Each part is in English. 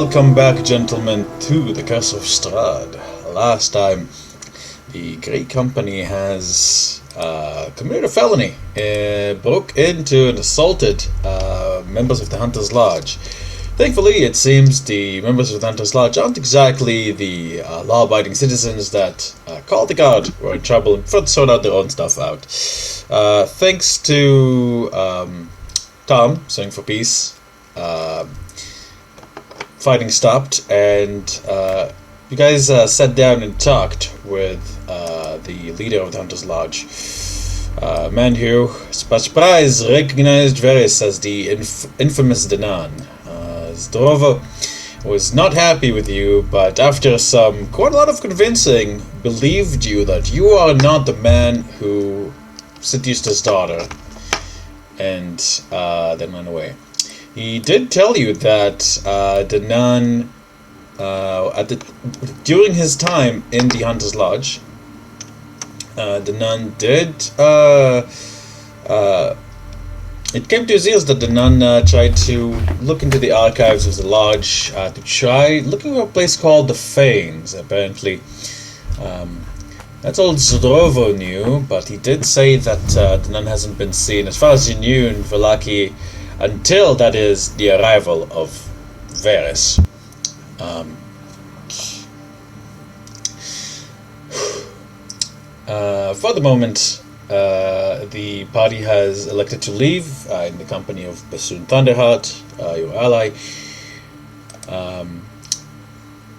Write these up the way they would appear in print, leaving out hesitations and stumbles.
Welcome back, gentlemen, to the Castle of Strahd. Last time, the Great Company has committed a felony, broke into and assaulted members of the Hunter's Lodge. Thankfully, it seems the members of the Hunter's Lodge aren't exactly the law-abiding citizens that called the guard, were in trouble, and tried to sort out their own stuff out. Thanks to Tom, Sing for Peace, fighting stopped, and you guys sat down and talked with the leader of the Hunter's Lodge, a man who, by surprise, recognized Varys as the infamous Dona. Zdorova was not happy with you, but after quite a lot of convincing, believed you that you are not the man who seduced his daughter, and then ran away. He did tell you that Dona, during his time in the Hunter's Lodge, Dona did. It came to his ears that Dona tried to look into the archives of the lodge to try looking for a place called the Fanes. Apparently, that's all Zdrovo knew, but he did say that Dona hasn't been seen, as far as he knew, in Vallaki until, that is, the arrival of Varys. For the moment, the party has elected to leave in the company of Bassoon Thunderheart, your ally,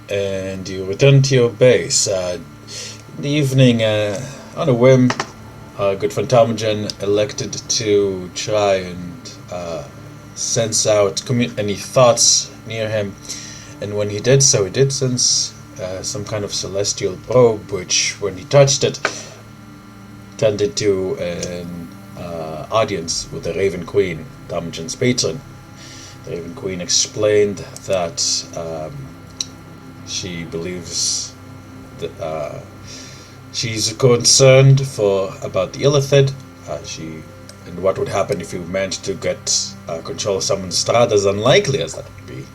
and you return to your base. In the evening, on a whim, good friend Talmagen elected to try and sense out any thoughts near him, and when he did so, he did sense some kind of celestial probe, which, when he touched it, turned into an audience with the Raven Queen, Talmagen's patron. The Raven Queen explained that she believes that she's concerned about the Illithid, and what would happen if you managed to get control of someone's Strahd, as unlikely as that would be.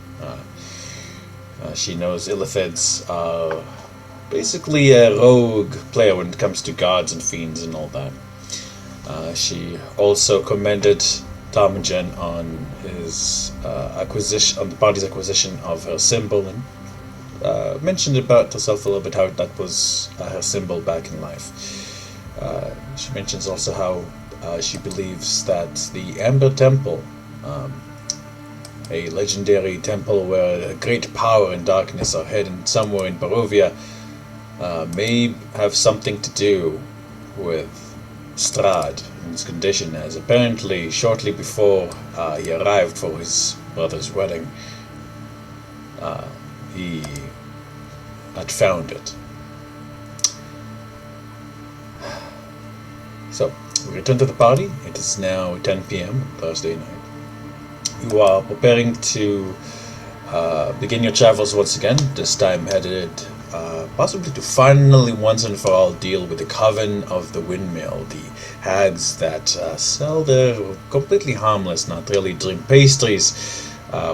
She knows Illithids are basically a rogue player when it comes to gods and fiends and all that. She also commended Talmagen on his acquisition, on the party's acquisition of her symbol, and mentioned about herself a little bit, how that was her symbol back in life. She mentions also how she believes that the Amber Temple, a legendary temple where a great power and darkness are hidden somewhere in Barovia, may have something to do with Strahd in his condition, as apparently shortly before he arrived for his brother's wedding, he had found it. So, we return to the party. It is now 10 p.m. Thursday night. You are preparing to begin your travels once again, this time headed possibly to finally once and for all deal with the Coven of the Windmill, the hags that sell their completely harmless, not really dream pastries,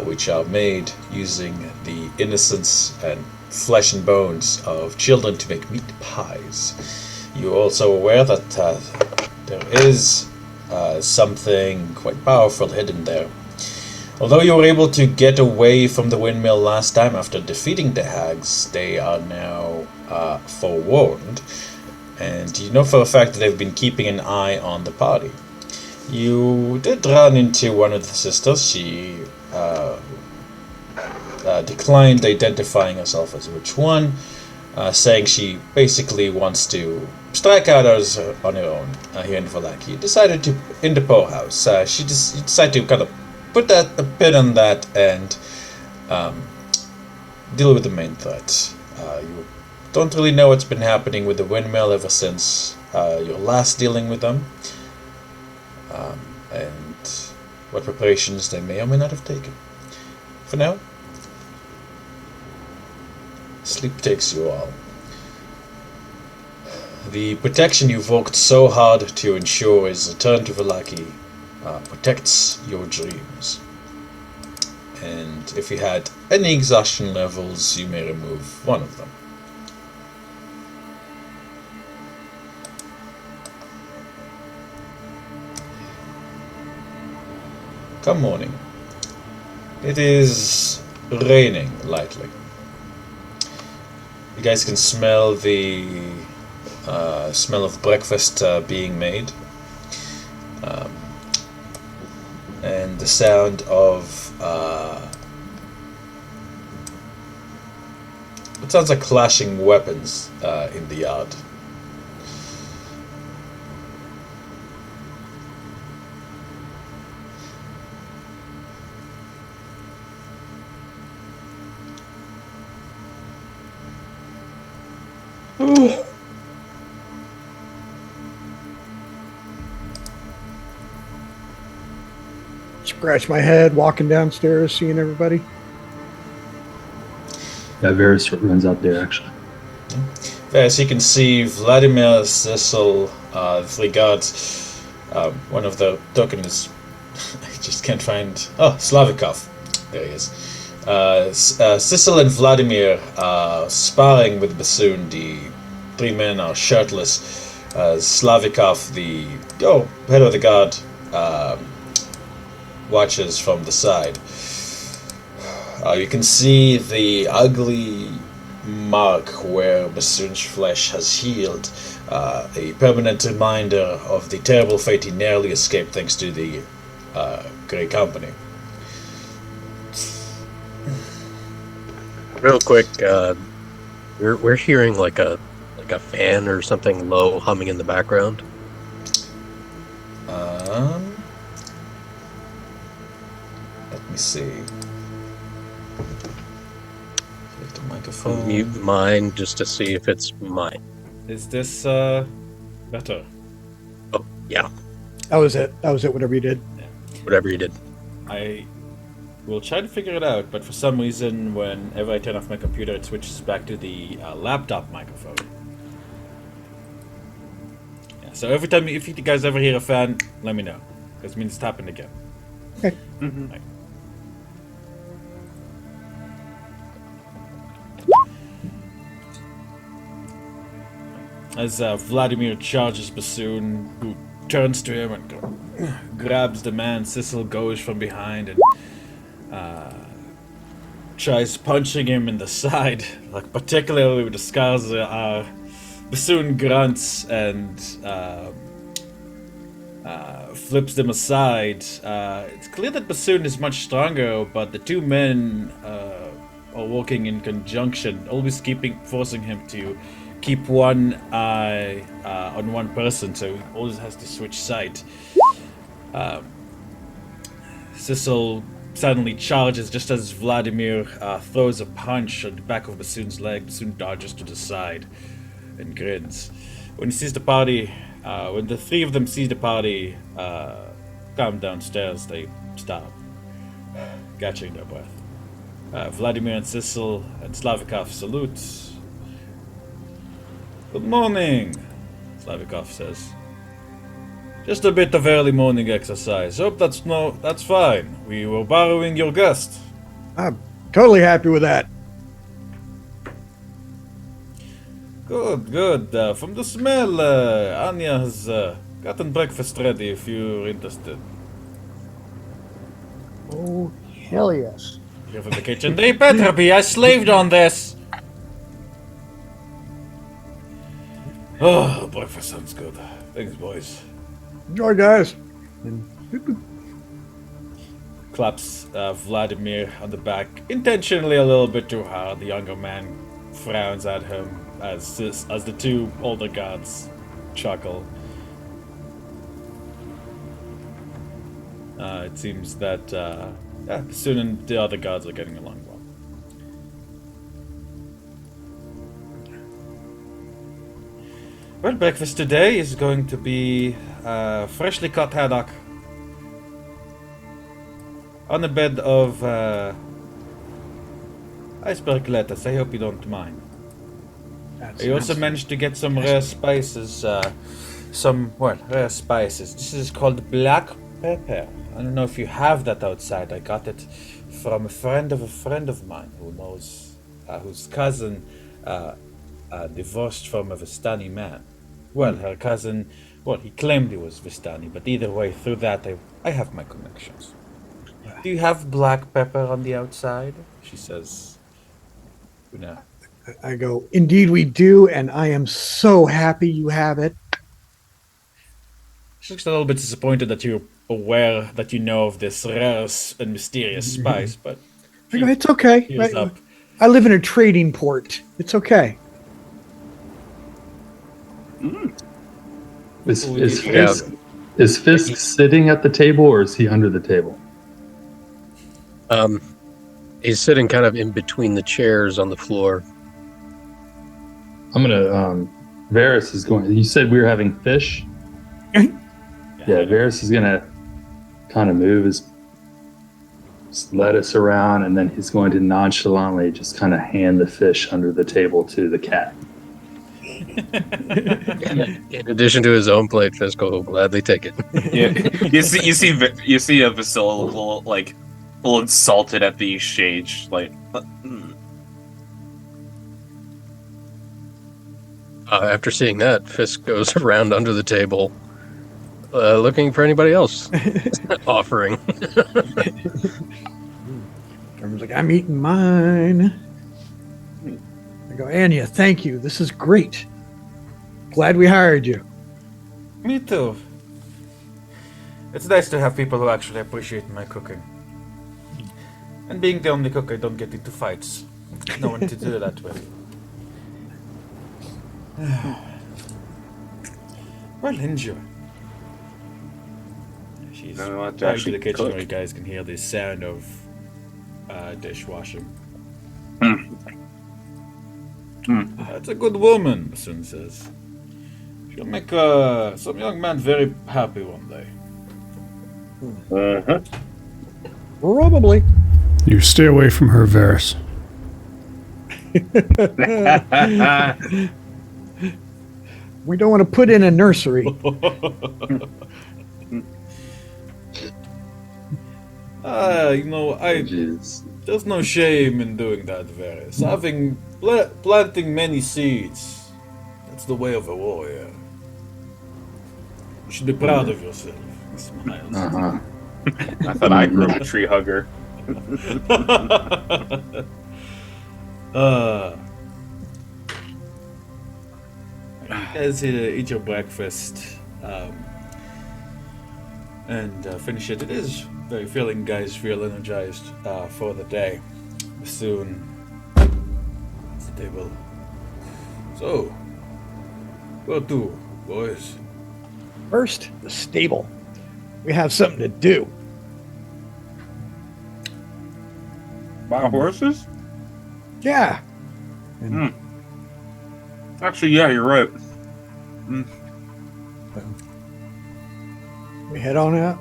which are made using the innocence and flesh and bones of children to make meat pies. You're also aware that there is something quite powerful hidden there. Although you were able to get away from the windmill last time after defeating the hags, they are now forewarned, and you know for a fact that they've been keeping an eye on the party. You did run into one of the sisters. She declined identifying herself as which one, saying she basically wants to strike out on her own here in Vallaki. Decided to, in the poorhouse, she decided to kind of put a pin on that and deal with the main threat. You don't really know what's been happening with the windmill ever since your last dealing with them, and what preparations they may or may not have taken. For now, sleep takes you all. The protection you've worked so hard to ensure is returned to Vallaki protects your dreams. and if you had any exhaustion levels, you may remove one of them. Come morning. It is raining lightly. You guys can smell the smell of breakfast being made, and the sound of it sounds like clashing weapons in the yard. Scratch my head walking downstairs, seeing everybody. Yeah, Varys runs out there, actually. As you can see, Vladimir, Cecil, the three guards. One of the tokens, I just can't find. Oh, Slavikov. There he is. Cecil and Vladimir are sparring with Bassoon. The three men are shirtless. Slavikov, the head of the guard, watches from the side. You can see the ugly mark where Bassoon's flesh has healed, a permanent reminder of the terrible fate he narrowly escaped thanks to the Grey Company. Real quick, we're hearing like a fan or something low humming in the background. Let me see. The microphone. Mute mine just to see if it's mine. Is this better? Oh, yeah. That was it. Whatever you did. Whatever you did. I will try to figure it out, but for some reason, whenever I turn off my computer, it switches back to the laptop microphone. Yeah, so every time, if you guys ever hear a fan, let me know, because it means it's happened again. Okay. Mm-hmm. Right. As Vladimir charges Bassoon, who turns to him and grabs the man, Cecil goes from behind and tries punching him in the side, like particularly with the scars. Bassoon grunts and flips them aside. It's clear that Bassoon is much stronger, but the two men are working in conjunction, always forcing him to keep one eye on one person, so he always has to switch sides. Cecil suddenly charges just as Vladimir throws a punch on the back of Bassoon's leg. Bassoon dodges to the side and grins. When he sees the party, when the three of them see the party come downstairs, they stop, catching their breath. Vladimir and Cecil and Slavikov salute. Good morning, Slavikov says. Just a bit of early morning exercise. Hope that's fine. We were borrowing your guest. I'm totally happy with that. Good. From the smell, Anya has gotten breakfast ready if you're interested. Oh, hell yes. Here from the kitchen. They better be. I slaved on this. Oh, breakfast sounds good. Thanks, boys. Enjoy, guys. Claps Vladimir on the back, intentionally a little bit too hard. The younger man frowns at him as the two older guards chuckle. It seems that Bassoon and the other guards are getting along well. Well, breakfast today is going to be freshly cut haddock on a bed of iceberg lettuce. I hope you don't mind. I also managed to get some rare spices. Rare spices. This is called black pepper. I don't know if you have that outside. I got it from a friend of mine who knows, whose cousin divorced from a Vistani man. Well, her cousin, well, he claimed he was Vistani, but either way, through that, I have my connections. Do you have black pepper on the outside? She says. No. I go, indeed we do, and I am so happy you have it. She looks a little bit disappointed that you're aware that you know of this rare and mysterious spice, but I go, it's okay. here's up. I live in a trading port. It's okay. Is Fisk sitting at the table or is he under the table? He's sitting kind of in between the chairs on the floor. I'm gonna. Varys is going. You said we were having fish. Yeah, Varys is gonna kind of move his lettuce around, and then he's going to nonchalantly just kind of hand the fish under the table to the cat. In addition to his own plate, Fisk will gladly take it. Yeah, you see a Vasilla a little like a little insulted at the exchange, like. After seeing that, Fisk goes around under the table, looking for anybody else offering. Drummer's like, I'm eating mine. I go, Anya, thank you. This is great. Glad we hired you. Me too. It's nice to have people who actually appreciate my cooking. And being the only cook, I don't get into fights. No one to do that with. Well, enjoy. She's No, I have to back to actually the kitchen cook. where you guys can hear the sound of dishwashing. That's a good woman, Sun says. She'll make some young man very happy one day. Probably. You stay away from her, Varys. We don't want to put in a nursery. Jeez. There's no shame in doing that, Varys. Having planting many seeds. That's the way of a warrior. You should be proud of yourself. He smiles. I thought I grew up a tree hugger. You guys eat your breakfast and finish it. It is very filling. Guys feel energized for the day. Soon, it's the table. So, where to, boys? First, the stable. We have something to do. Buy horses? Yeah. Actually, yeah, you're right. We head on out.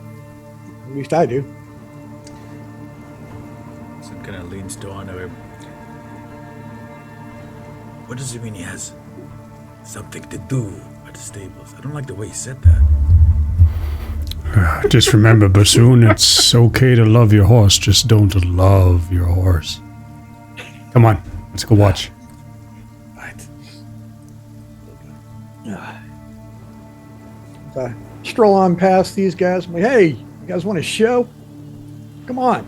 At least I do. Some kind of leans to Dona. What does it mean he has something to do at the stables? I don't like the way he said that. Just remember, Bassoon, it's okay to love your horse, just don't love your horse. Come on, let's go watch. Right. So I stroll on past these guys. I'm like, hey, you guys want a show? Come on.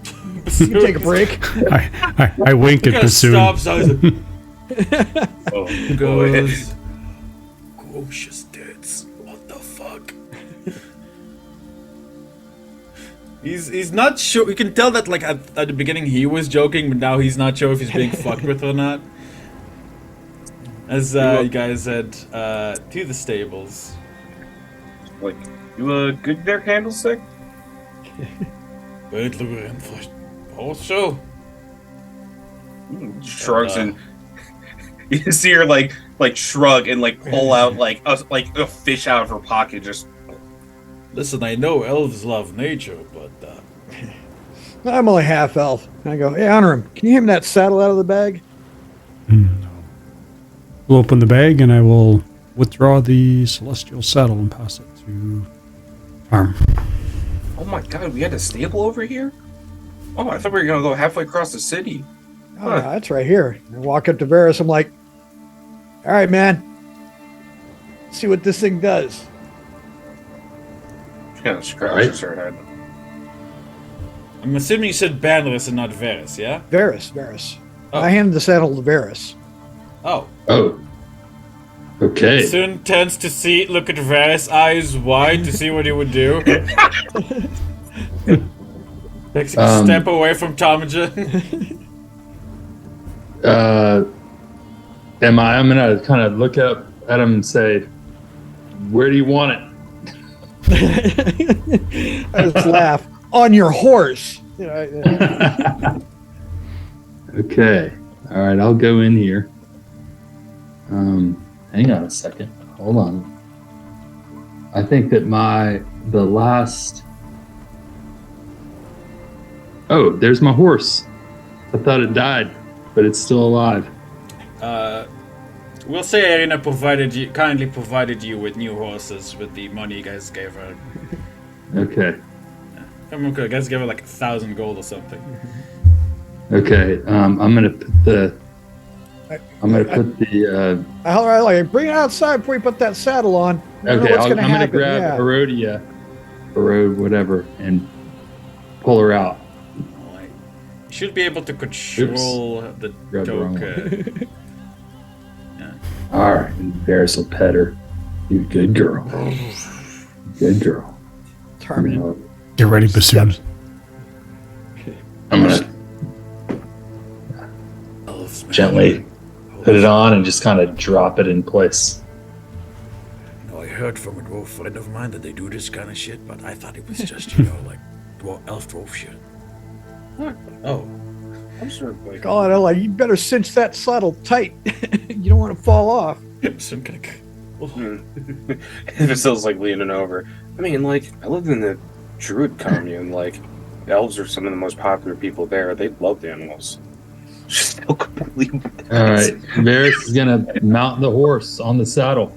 You can take a break. I wink at Bassoon. Stops. I was like, Oh, goes. Gracious tits. What the fuck? He's not sure. You can tell that like at the beginning he was joking, but now he's not sure if he's being fucked with or not. As you guys head to the stables. like, you good there, Candlestick? Wait, look at him for horse show. Shrugs and you see her like shrug and like pull out like a fish out of her pocket. Just Listen, I know elves love nature, but I'm only half elf. And I go, hey, honor him. Can you hand me that saddle out of the bag? We'll open the bag and I will withdraw the celestial saddle and pass it to Arm. oh my god, we had a stable over here. Oh, I thought we were gonna go halfway across the city. Oh, no, that's right here. I walk up to Varys. I'm like, all right, man. See what this thing does. She kind of scratches her head. I'm assuming you said Bannerus and not Varys, yeah? Varys. Oh. I handed the saddle to Varys. Oh. Oh. Okay. Soon tends to look at Varys, eyes wide to see what he would do. Takes a step away from Ptarmigan. I'm gonna kind of look up at him and say, "Where do you want it?" I just laugh. On your horse. Okay. All right. I'll go in here. Hang on a second. Hold on. I think that the last. Oh, there's my horse. I thought it died, but it's still alive. We'll say Irina kindly provided you with new horses with the money you guys gave her. Okay. I remember you guys gave her like 1,000 gold or something. Okay. I'm gonna put the. I like bring it outside before you put that saddle on. Okay, I'm gonna grab Herodia, whatever, and pull her out. Alright. You should be able to control the dog. Yeah. All right, and Varys will pet her. You good girl. Good girl. Ptarmigan. Get ready, bassoon. I'm gonna gently put it on and just kind of drop it in place. I heard from a dwarf friend of mine that they do this kind of shit, but I thought it was just, like elf-dwarf shit. What? Oh. I'm sort of like, God, I'm like, you better cinch that saddle tight. You don't want to fall off. Some kind of... Vasil's like leaning over. I mean, like, I lived in the Druid commune. Like, the elves are some of the most popular people there. They love the animals. Still completely. All right, Varys is gonna mount the horse on the saddle.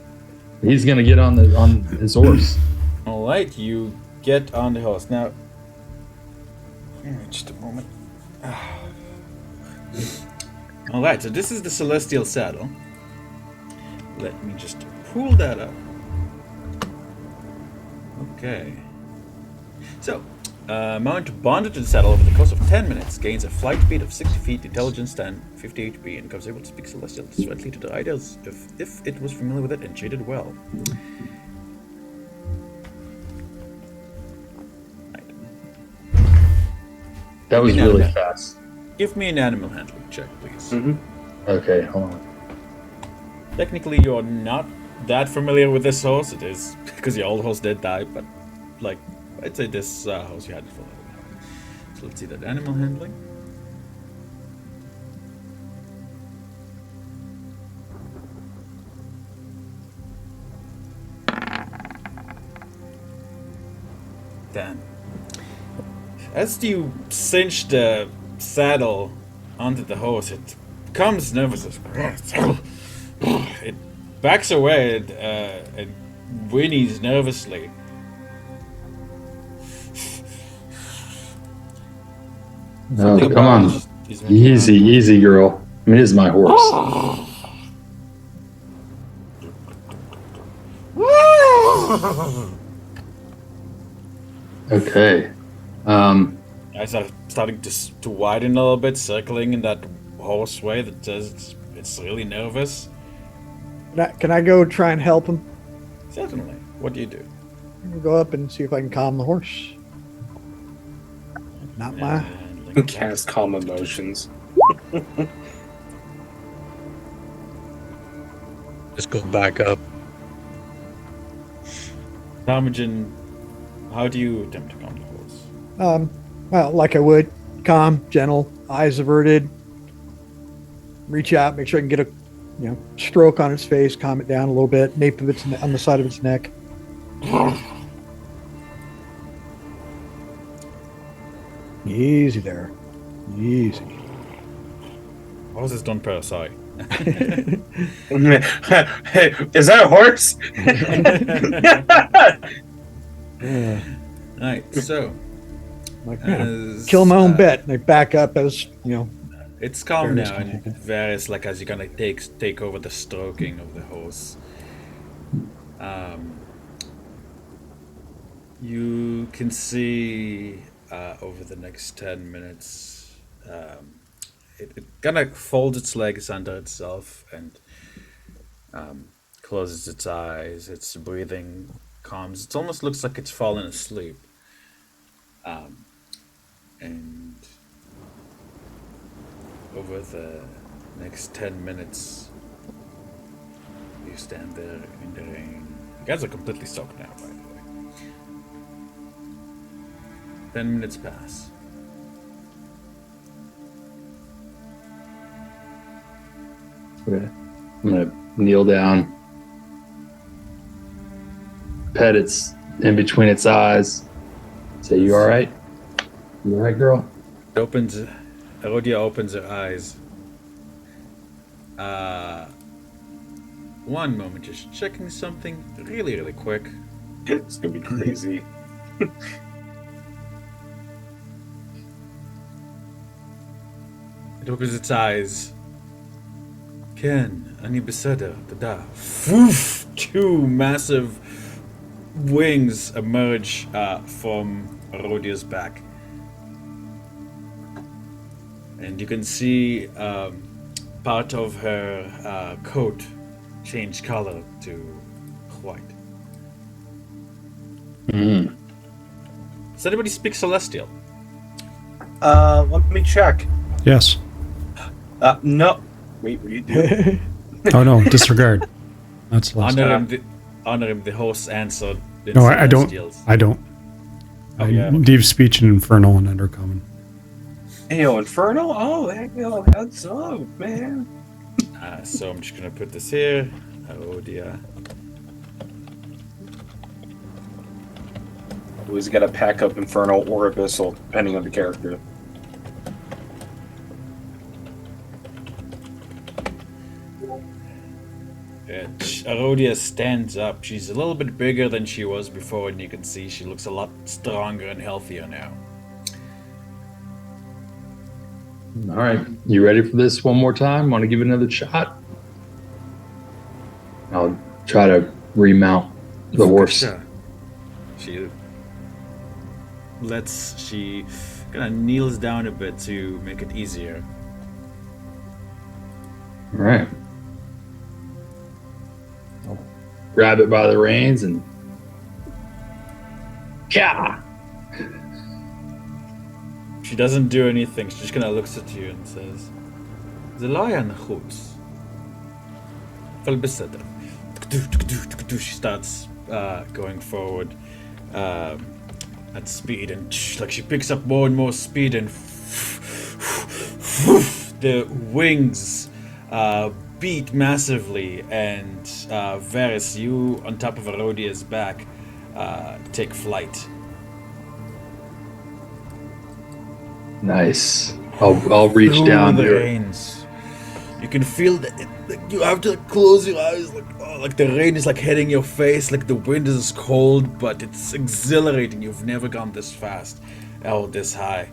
He's gonna get on his horse. All right, you get on the horse now. Just a moment. All right, so this is the celestial saddle. Let me just pull that up. Okay. So, mount bonded to the saddle over the course of 10 minutes, gains a flight speed of 60 feet, intelligence 10, 50 HP, and becomes able to speak celestial directly to the ideas if it was familiar with it and treated well. Right. That was really fast. Give me an animal handling check, please. Mm-hmm. Okay, hold on. Technically, you're not that familiar with this horse. It is because your old horse did die, but like, I'd say this horse you had for a little while. So let's see that animal handling. Then, as you cinch the saddle onto the horse, it becomes nervous. It backs away and whinnies nervously. No, come on. Easy, girl. I mean, it is my horse. Okay. Eyes are starting to widen a little bit, circling in that horse way that says it's really nervous. Can I go try and help him? Certainly. What do you do? I'll go up and see if I can calm the horse. Not my... Cast calm emotions. Just go back up. Ptarmigan, how do you attempt to calm the horse? Well, like I would. Calm, gentle, eyes averted. Reach out, make sure I can get a stroke on its face, calm it down a little bit, nape of its on the side of its neck. Easy there. Easy. Horses don't purr, sorry. Hey, is that a horse? Alright, so Like, kill my own bet. And I back up as, It's calm Varys now, can and take it. Varys, like, as you kind of take over the stroking of the horse, you can see over the next 10 minutes, it kind of folds its legs under itself and closes its eyes. Its breathing calms. It almost looks like it's fallen asleep. And over the next 10 minutes, you stand there in the rain. You guys are completely soaked now, by the way. 10 minutes pass. Okay. I'm gonna kneel down, pet its in between its eyes, say, "You all right? You all right, girl?" Erodia opens her eyes. One moment, just checking something really, really quick. It's gonna be crazy. It opens its eyes. Ken, ani beseder, tada. Foof! Two massive wings emerge from Erodia's back. And you can see part of her coat change color to white. Does anybody speak Celestial? Let me check. Yes. No. Wait, what are you doing? Oh no, disregard. That's last. Honor him, the host answered. in No, I don't. Celestials. I don't. Oh, yeah. Deep speech and infernal and undercommon. Yo, Infernal? Oh, heads up, man. So I'm just gonna put this here. Erodia. Always gotta pack up Infernal or Abyssal, depending on the character. Erodia stands up. She's a little bit bigger than she was before, and you can see she looks a lot stronger and healthier now. All right, you ready for this one more time? Want to give it another shot? I'll try to remount the horse. She kind of kneels down a bit to make it easier. All right. I'll grab it by the reins and yeah. She doesn't do anything. She just kind of looks at you and says, "The lion hoots." She starts going forward at speed, and she picks up more and more speed, and the wings beat massively, and Varys, you on top of Erodia's back, take flight. Nice. I'll reach Through down the there. rains. You can feel that you have to close your eyes, like the rain is hitting your face, like the wind is cold, but it's exhilarating. You've never gone this fast or this high.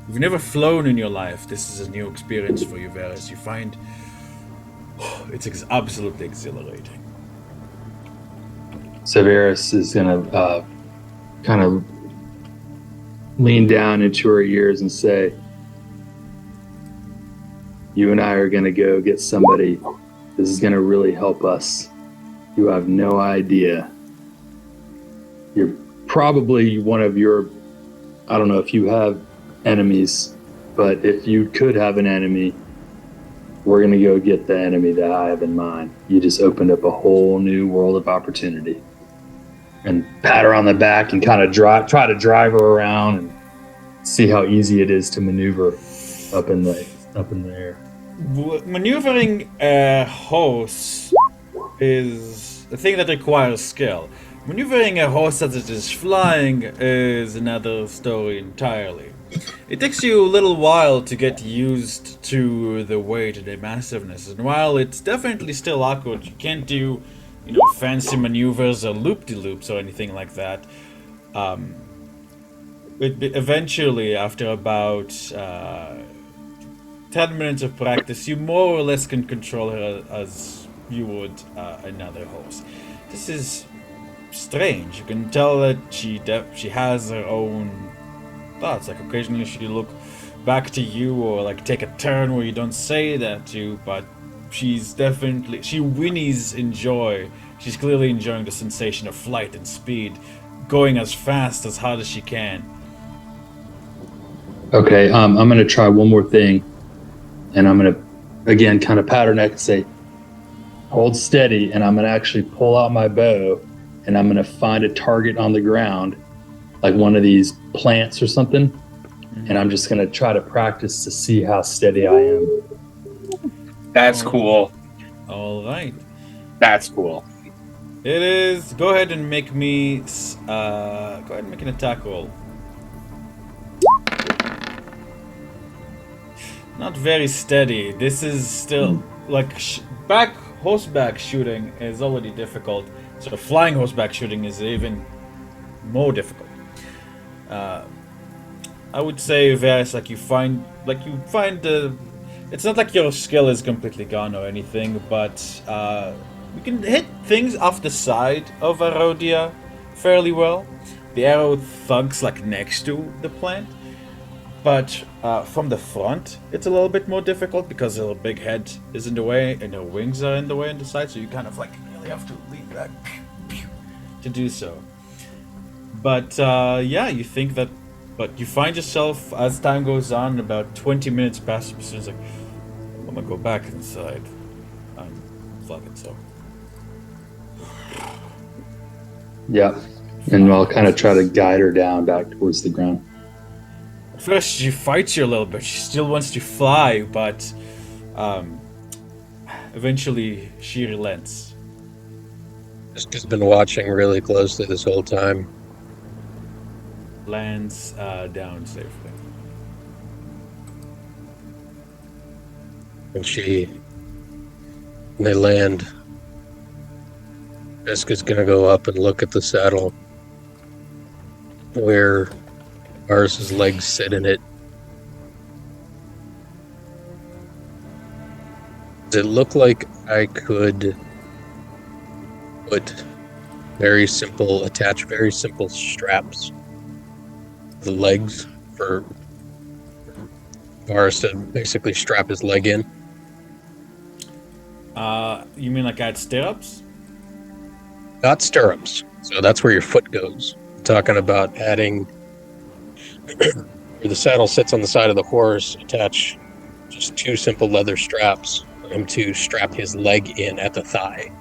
You've never flown in your life. This is a new experience for you, Varys. You find it's absolutely exhilarating. Severus is gonna kind of lean down into her ears and say, "You and I are gonna go get somebody. This is gonna really help us. You have no idea. You're probably one of your, I don't know if you have enemies, but if you could have an enemy, we're gonna go get the enemy that I have in mind. You just opened up a whole new world of opportunity." And pat her on the back and kind of try to drive her around and see how easy it is to maneuver up in the air. Maneuvering a horse is a thing that requires skill. Maneuvering a horse as it is flying is another story entirely. It takes you a little while to get used to the weight and the massiveness, and while it's definitely still awkward, you can't do, fancy maneuvers or loop-de-loops or anything like that. Eventually, after about 10 minutes of practice, you more or less can control her as you would another horse. This is strange. You can tell that she has her own thoughts. Like occasionally she'll look back to you or like take a turn where you don't say that to, but she whinnies in joy. She's clearly enjoying the sensation of flight and speed, going as fast as hard as she can. Okay, I'm going to try one more thing, and I'm going to, again, kind of pat her neck and say, hold steady, and I'm going to actually pull out my bow, and I'm going to find a target on the ground, like one of these plants or something, and I'm just going to try to practice to see how steady I am. That's cool. All right. That's cool. It is. Go ahead and make me. Go ahead and make an attack roll. Not very steady. This is still like horseback shooting is already difficult. So flying horseback shooting is even more difficult. I would say, Varys, you find the. It's not like your skill is completely gone or anything, but you can hit things off the side of a Rhodia fairly well. The arrow thugs next to the plant, but from the front, it's a little bit more difficult because her big head is in the way and her wings are in the way on the side, so you kind of really have to lean back to do so. But yeah, you think that, but you find yourself as time goes on, about 20 minutes past, it's like, I'm gonna go back inside. Fuck it, so. Yeah, and I'll kind of try to guide her down back towards the ground. At first, she fights you a little bit. She still wants to fly, but eventually she relents. Fisk has been watching really closely this whole time. Lands down safely. When they land, Fisk is gonna go up and look at the saddle where Varus's legs sit in it. Does it look like I could attach very simple straps to the legs for Varus to basically strap his leg in? You mean add stirrups? Not stirrups. So that's where your foot goes. I'm talking about adding where the saddle sits on the side of the horse, attach just two simple leather straps for him to strap his leg in at the thigh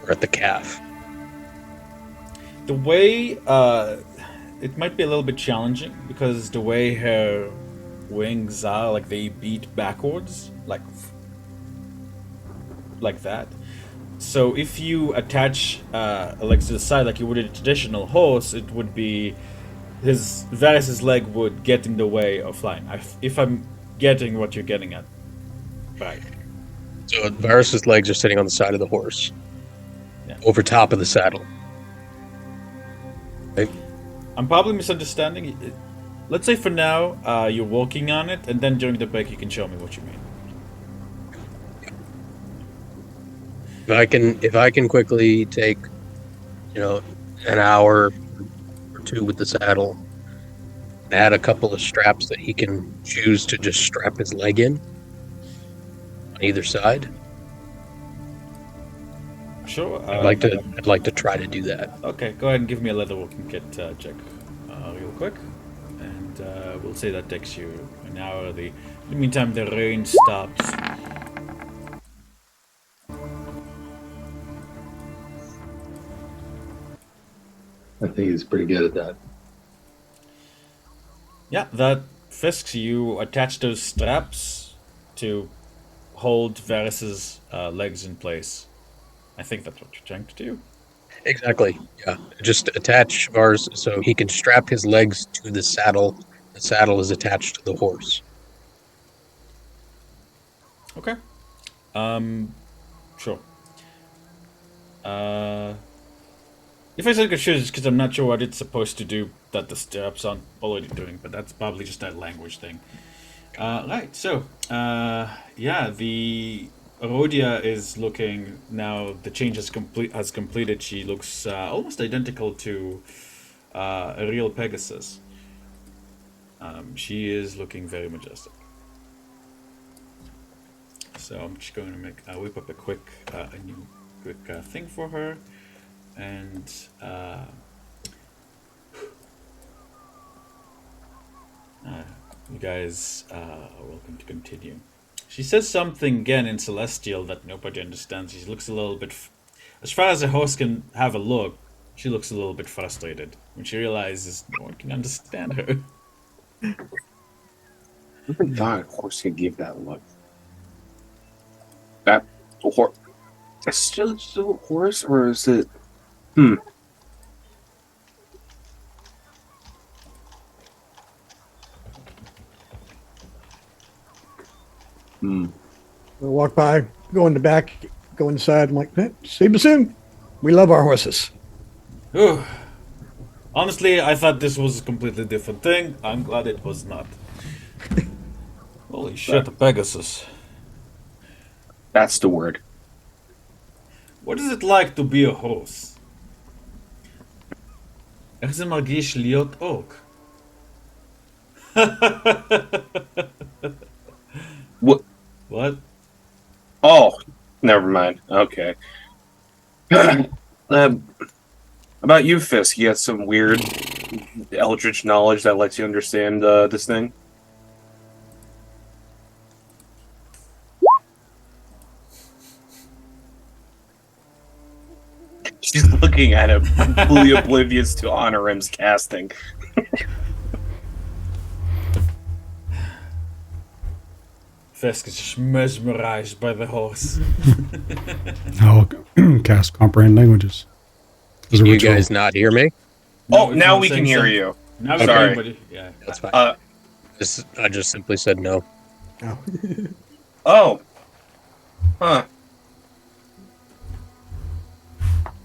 or at the calf. The way it might be a little bit challenging because the way her wings are, they beat backwards, like that. So if you attach legs to the side like you would a traditional horse, it would be Varys's leg would get in the way of flying. If I'm getting what you're getting at, right? So Varus's legs are sitting on the side of the horse, over top of the saddle. Right? I'm probably misunderstanding. Let's say for now you're working on it, and then during the break you can show me what you mean. If I can quickly take, an hour or two with the saddle, and add a couple of straps that he can choose to just strap his leg in on either side. Sure. I'd like to try to do that. Okay, go ahead and give me a leather walking kit check, real quick, and we'll say that takes you an hour. In the meantime, the rain stops. I think he's pretty good at that. Yeah, that Fisks, you attach those straps to hold Varys's legs in place. I think that's what you're trying to do. Exactly. Yeah. Just attach Varus so he can strap his legs to the saddle. The saddle is attached to the horse. Okay. Sure. If I said good shoes, it's because I'm not sure what it's supposed to do that the stirrups aren't already doing, but that's probably just that language thing. Right, so, yeah, the Erodia is looking, now the change has completed, she looks almost identical to a real Pegasus. She is looking very majestic. So I'm just going to whip up a new quick thing for her, and you guys are welcome to continue. She says something again in Celestial that nobody understands. She looks a little bit, as far as a host can have a look, she looks a little bit frustrated when she realizes no one can understand her. I never thought a horse could give that look. That horse. Is still a horse, or is it? I walk by, go in the back, go inside. I'm like, see you soon. We love our horses. Whew. Honestly, I thought this was a completely different thing. I'm glad it was not. Holy shit, a Pegasus. That's the word. What is it like to be a horse? איך זה מרגיש להיות אורק? What? What? Oh, never mind. Okay. About you, Fisk, you got some weird eldritch knowledge that lets you understand this thing? She's looking at him, completely oblivious to Honorim's casting. Fisk is just mesmerized by the horse. I'll cast comprehend languages. As a You ritual. guys not hear me? Oh, if now you're we can saying hear something- you. Now Sorry. everybody, yeah. That's fine. Uh, I just simply said no. Oh. Oh. Huh.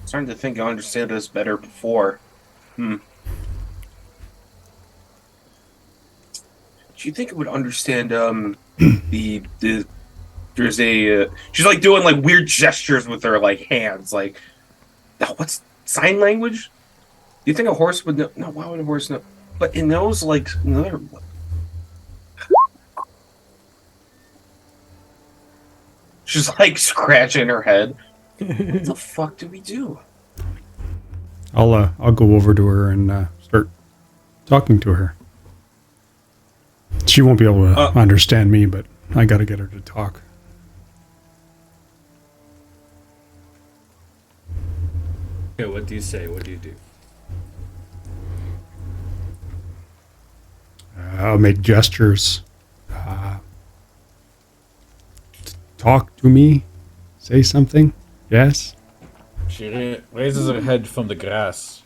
Starting to think I understood this better before. Do you think it would understand the there's a she's like doing like weird gestures with her like hands like what's sign language? Do you think a horse would know? No, why would a horse know? But it knows like another. She's like scratching her head. What the fuck do we do? I'll go over to her and start talking to her. She won't be able to understand me, but I got to get her to talk. Okay, what do you say? What do you do? I'll make gestures. Talk to me. Say something. Yes. She raises her head from the grass.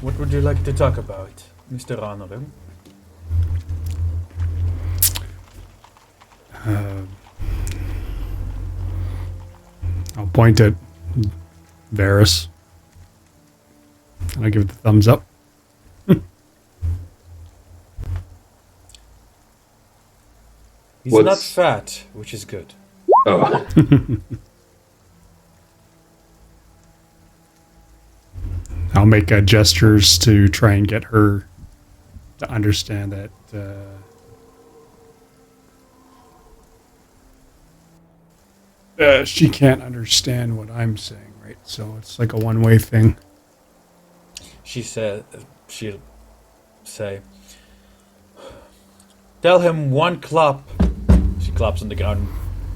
What would you like to talk about, Mr. Honorim? I'll point at Varys. And I give it the thumbs up. He's not What's- fat, which is good. Oh, I'll make gestures to try and get her to understand that she can't understand what I'm saying, right? So it's like a one-way thing. She'll say, tell him one clap. She claps on the ground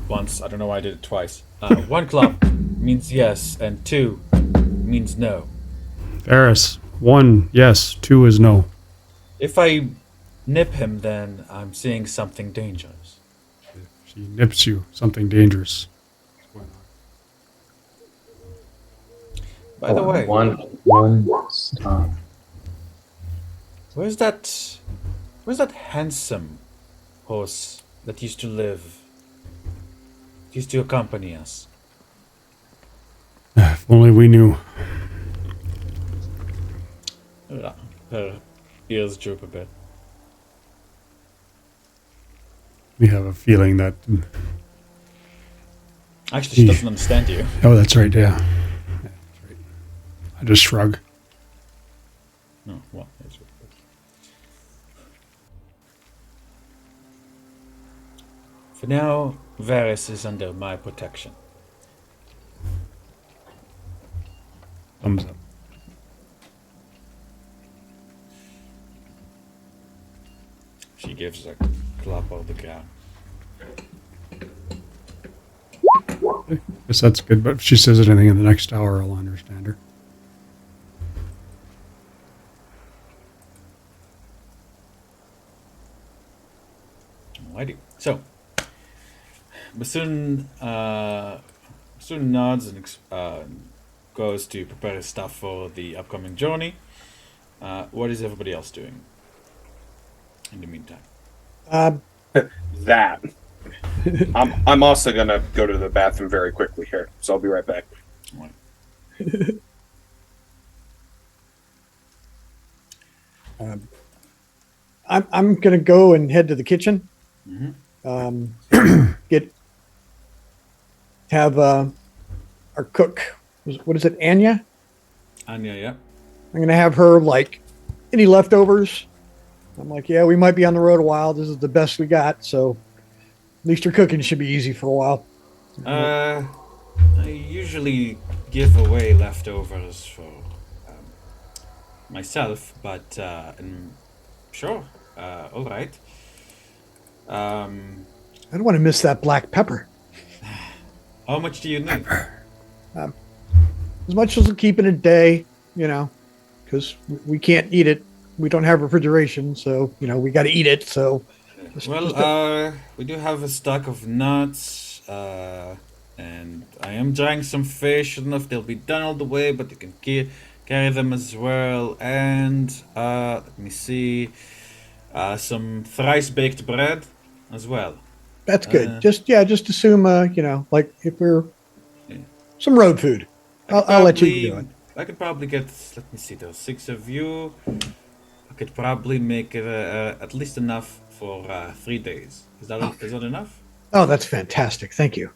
once. I don't know why I did it twice. One clap means yes, and two means no. Varys, 1, yes, 2 is no. If I nip him, then I'm seeing something dangerous. She nips you, something dangerous. By the way, one stop. where's that handsome horse that used to accompany us? If only we knew. Her ears droop a bit. We have a feeling that. Actually, she doesn't understand you. Oh, that's right. Yeah. That's right. I just shrug. No, what? That's right. For now, Varys is under my protection. Thumbs up. She gives a clap of the ground. Guess that's good, but if she says anything in the next hour, I'll understand her. Alrighty. So, Bassoon nods and goes to prepare his stuff for the upcoming journey. What is everybody else doing in the meantime? That. I'm also gonna go to the bathroom very quickly here, so I'll be right back. Alright. I'm gonna go and head to the kitchen. Have our cook. What is it, Anya? Anya, yeah. I'm gonna have her like any leftovers. I'm like, yeah, we might be on the road a while. This is the best we got, so at least your cooking should be easy for a while. I usually give away leftovers for myself, but sure, all right. I don't want to miss that black pepper. How much do you need? As much as will keep it a day, because we can't eat it. We don't have refrigeration, so we got to eat it. So, we do have a stock of nuts, and I am drying some fish. I don't know if they'll be done all the way, but you can carry them as well. And let me see, some thrice baked bread as well. That's good. Just assume, like if we're some road food. I'll let you do it. I could probably get. Let me see. There's 6 of you. I could probably make it at least enough for 3 days. Is that enough? Oh, that's fantastic. Thank you.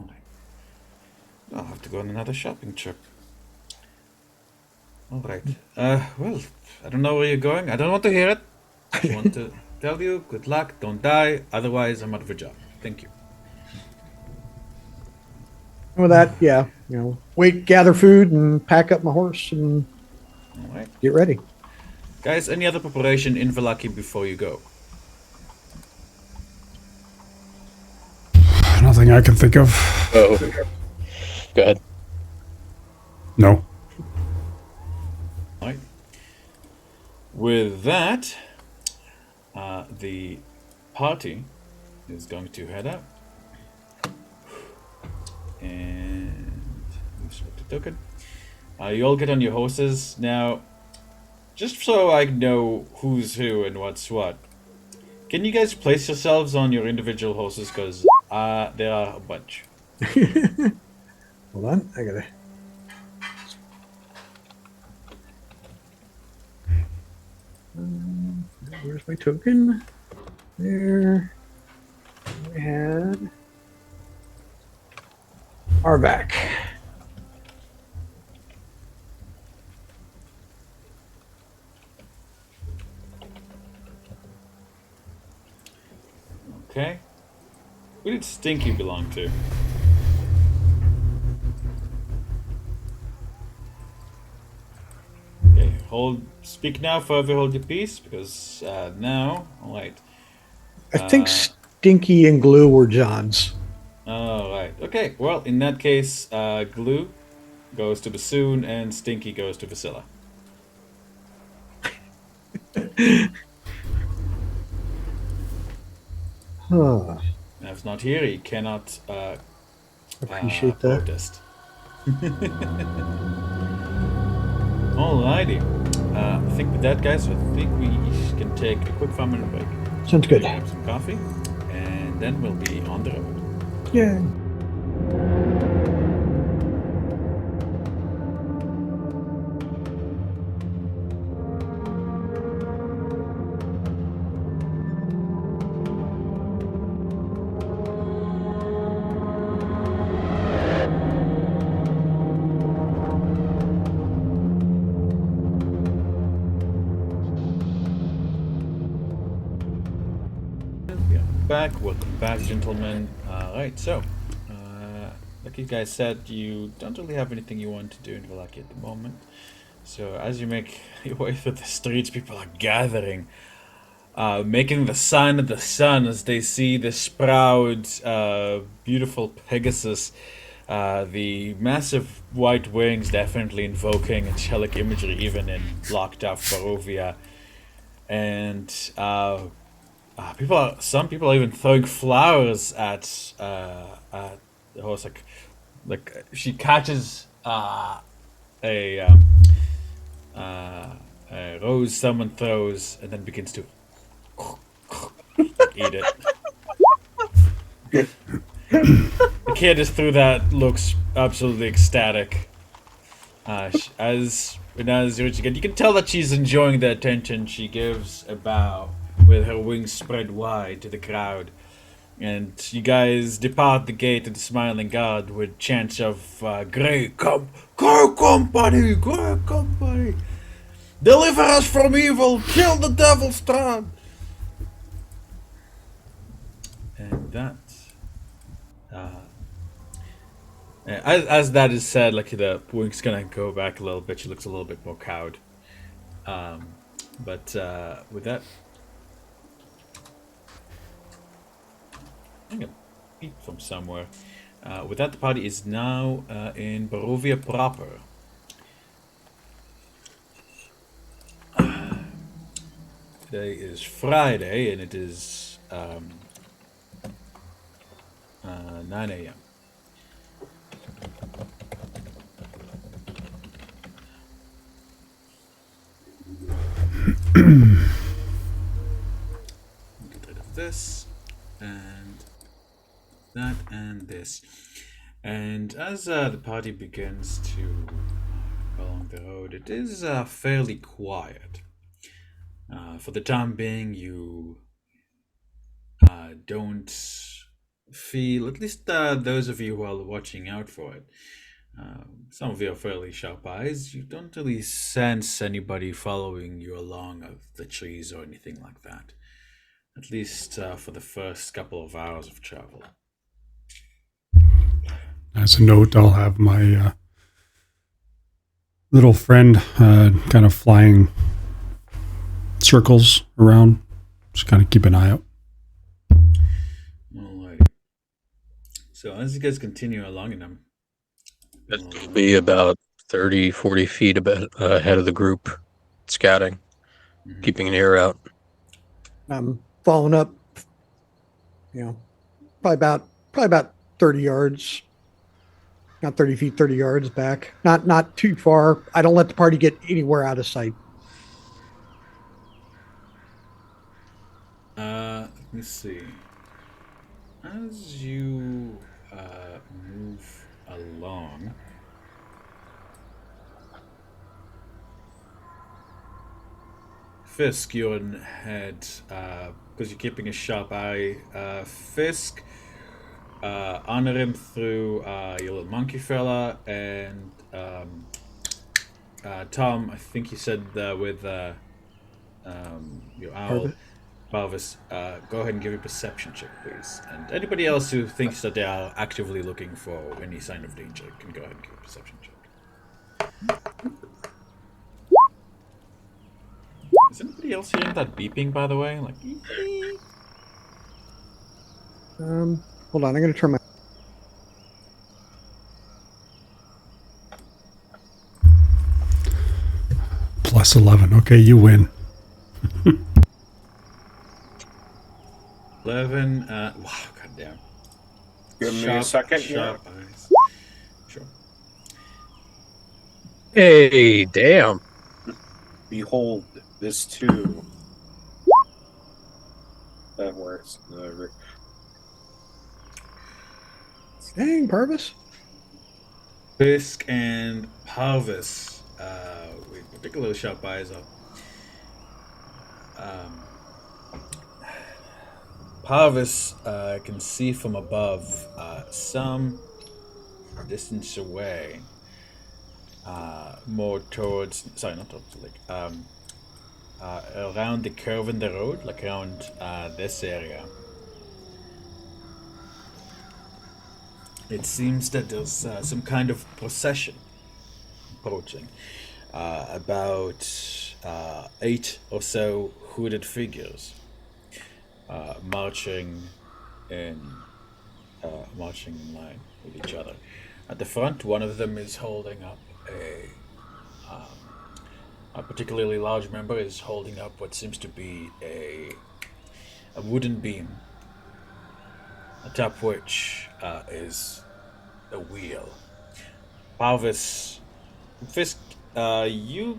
Okay. I'll have to go on another shopping trip. All right. Well, I don't know where you're going. I don't want to hear it. I just want to tell you, good luck. Don't die. Otherwise, I'm out of a job. Thank you. And with that, yeah, gather food and pack up my horse and All right. get ready. Guys, any other preparation in Valaki before you go? Nothing I can think of. Oh, go ahead. No. All right. With that, the party is going to head out. And select the token. You all get on your horses. Now, just so I know who's who and what's what, can you guys place yourselves on your individual horses? Because there are a bunch. Hold on, I gotta. Where's my token? There. We had Arvac. Okay. Who did Stinky belong to? Okay, speak now, forever hold your peace, because now, alright. I think Stinky and Glue were John's. Alright, okay, well, in that case, Glue goes to Bassoon and Stinky goes to Vasilla. Huh. If not here, he cannot Appreciate that. protest. Alrighty. I think with that, guys, I think we can take a quick 5-minute break. Sounds good. Grab some coffee, and then we'll be on the road. Yeah. Welcome back, gentlemen. Right, so, like you guys said, you don't really have anything you want to do in Vallaki at the moment. So, as you make your way through the streets, people are gathering, making the sign of the sun as they see this proud, beautiful Pegasus. The massive white wings definitely invoking angelic imagery, even in locked up Barovia. And some people are even throwing flowers at the horse. Like she catches a, a rose someone throws and then begins to eat it. The kid just through that looks absolutely ecstatic. As you can tell that she's enjoying the attention. She gives a bow with her wings spread wide to the crowd. And you guys depart the gate of the Smiling God with chants of Great Company! Great Company! Deliver us from evil! Kill the devil's trap! And that... as that is said, like the wink's gonna go back a little bit. She looks a little bit more cowed. But with that, I'm gonna peep from somewhere. With that, the party is now in Barovia proper. Today is Friday, and it is 9 a.m. Get rid of this and that and this. And as the party begins to go along the road, it is fairly quiet. For the time being, you don't feel, at least those of you who are watching out for it, some of you are fairly sharp eyes. You don't really sense anybody following you along the trees or anything like that. At least for the first couple of hours of travel. As a note, I'll have my little friend kind of flying circles around. Just kind of keep an eye out. Alright. So as you guys continue along, and It'll be about 30, 40 feet ahead of the group, scouting, keeping an ear out. I'm following up, probably about 30 yards, not 30 feet, 30 yards back, not too far. I don't let the party get anywhere out of sight. Let me see. As you move along, Fisk, you're in head, because you're keeping a sharp eye. Fisk, honor him through your little monkey fella, and Tom, I think you said with your owl. Parvis, go ahead and give me a perception check, please. And anybody else who thinks that they are actively looking for any sign of danger can go ahead and give a perception check. Is anybody else hearing that beeping, by the way? Like, Hold on, I'm going to turn my... Plus 11. Okay, you win. 11, wow, goddamn. Give me a second here. Sharp eyes. Sure. Hey, damn. Behold, this too. That works. Dang, Purvis. Fisk and Parvis, with particularly sharp eyes up. Parvis can see from above, some distance away, more towards, sorry, not towards the lake, around the curve in the road, like around this area. it seems that there's some kind of procession approaching. About 8 or so hooded figures marching in marching in line with each other. At the front, one of them is holding up a particularly large member is holding up what seems to be a wooden beam, atop which is a wheel. Parvis, Fisk, you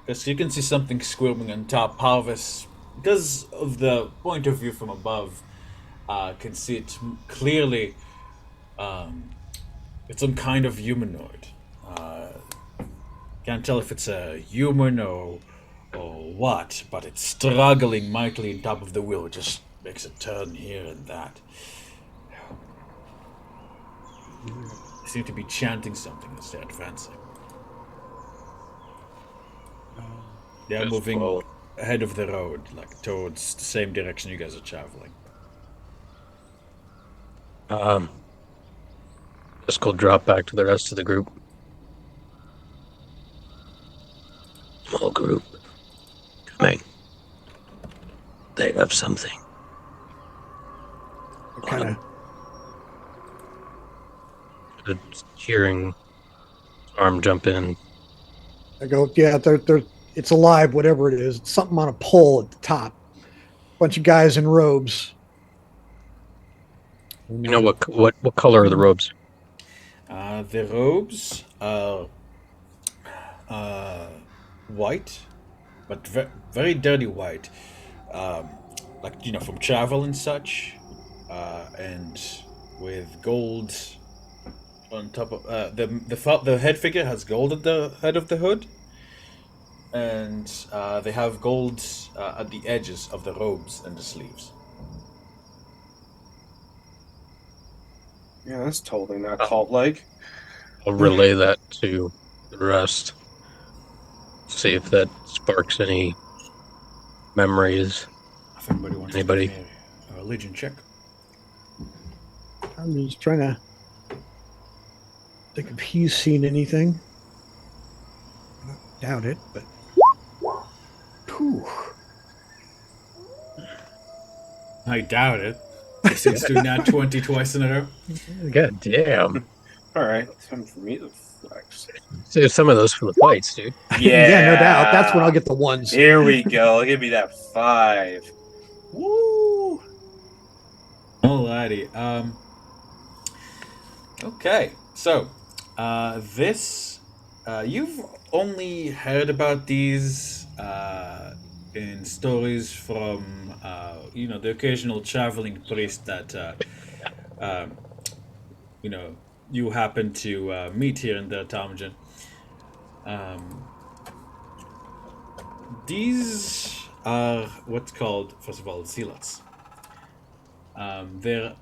Because you can see something squirming on top. Parvis, because of the point of view from above, can see it clearly. It's some kind of humanoid. Can't tell if it's a human or what, but it's struggling mightily on top of the wheel. It just makes a turn here and that. They seem to be chanting something as they're advancing. They're Just moving follow. ahead of the road, like towards the same direction you guys are traveling. Just go drop back to the rest of the group. Small group. Coming. They have something. Kind of. Hearing arm jump in. I go, yeah, it's alive, whatever it is. It's something on a pole at the top. Bunch of guys in robes. You know what color are the robes? The robes are white, but very dirty white, like from travel and such, and with gold on top of the head figure has gold at the head of the hood, and they have gold at the edges of the robes and the sleeves. Yeah, that's totally not cult-like. I'll relay that to the rest. See if that sparks any memories. If anybody wants Anybody? to give me a religion check. I'm just trying to think if he's seen anything. I doubt it, but. Whew. I doubt it. Since doing that 20 twice in a row. God damn. All right, time for me to flex. Save some of those for the fights, dude. Yeah, no doubt. That's when I'll get the ones. Here we go. Give me that 5. Woo! Alrighty. Okay. So, this you've only heard about these in stories from the occasional traveling priest that you happen to meet here in the Talmudin. These are what's called, first of all, zealots. There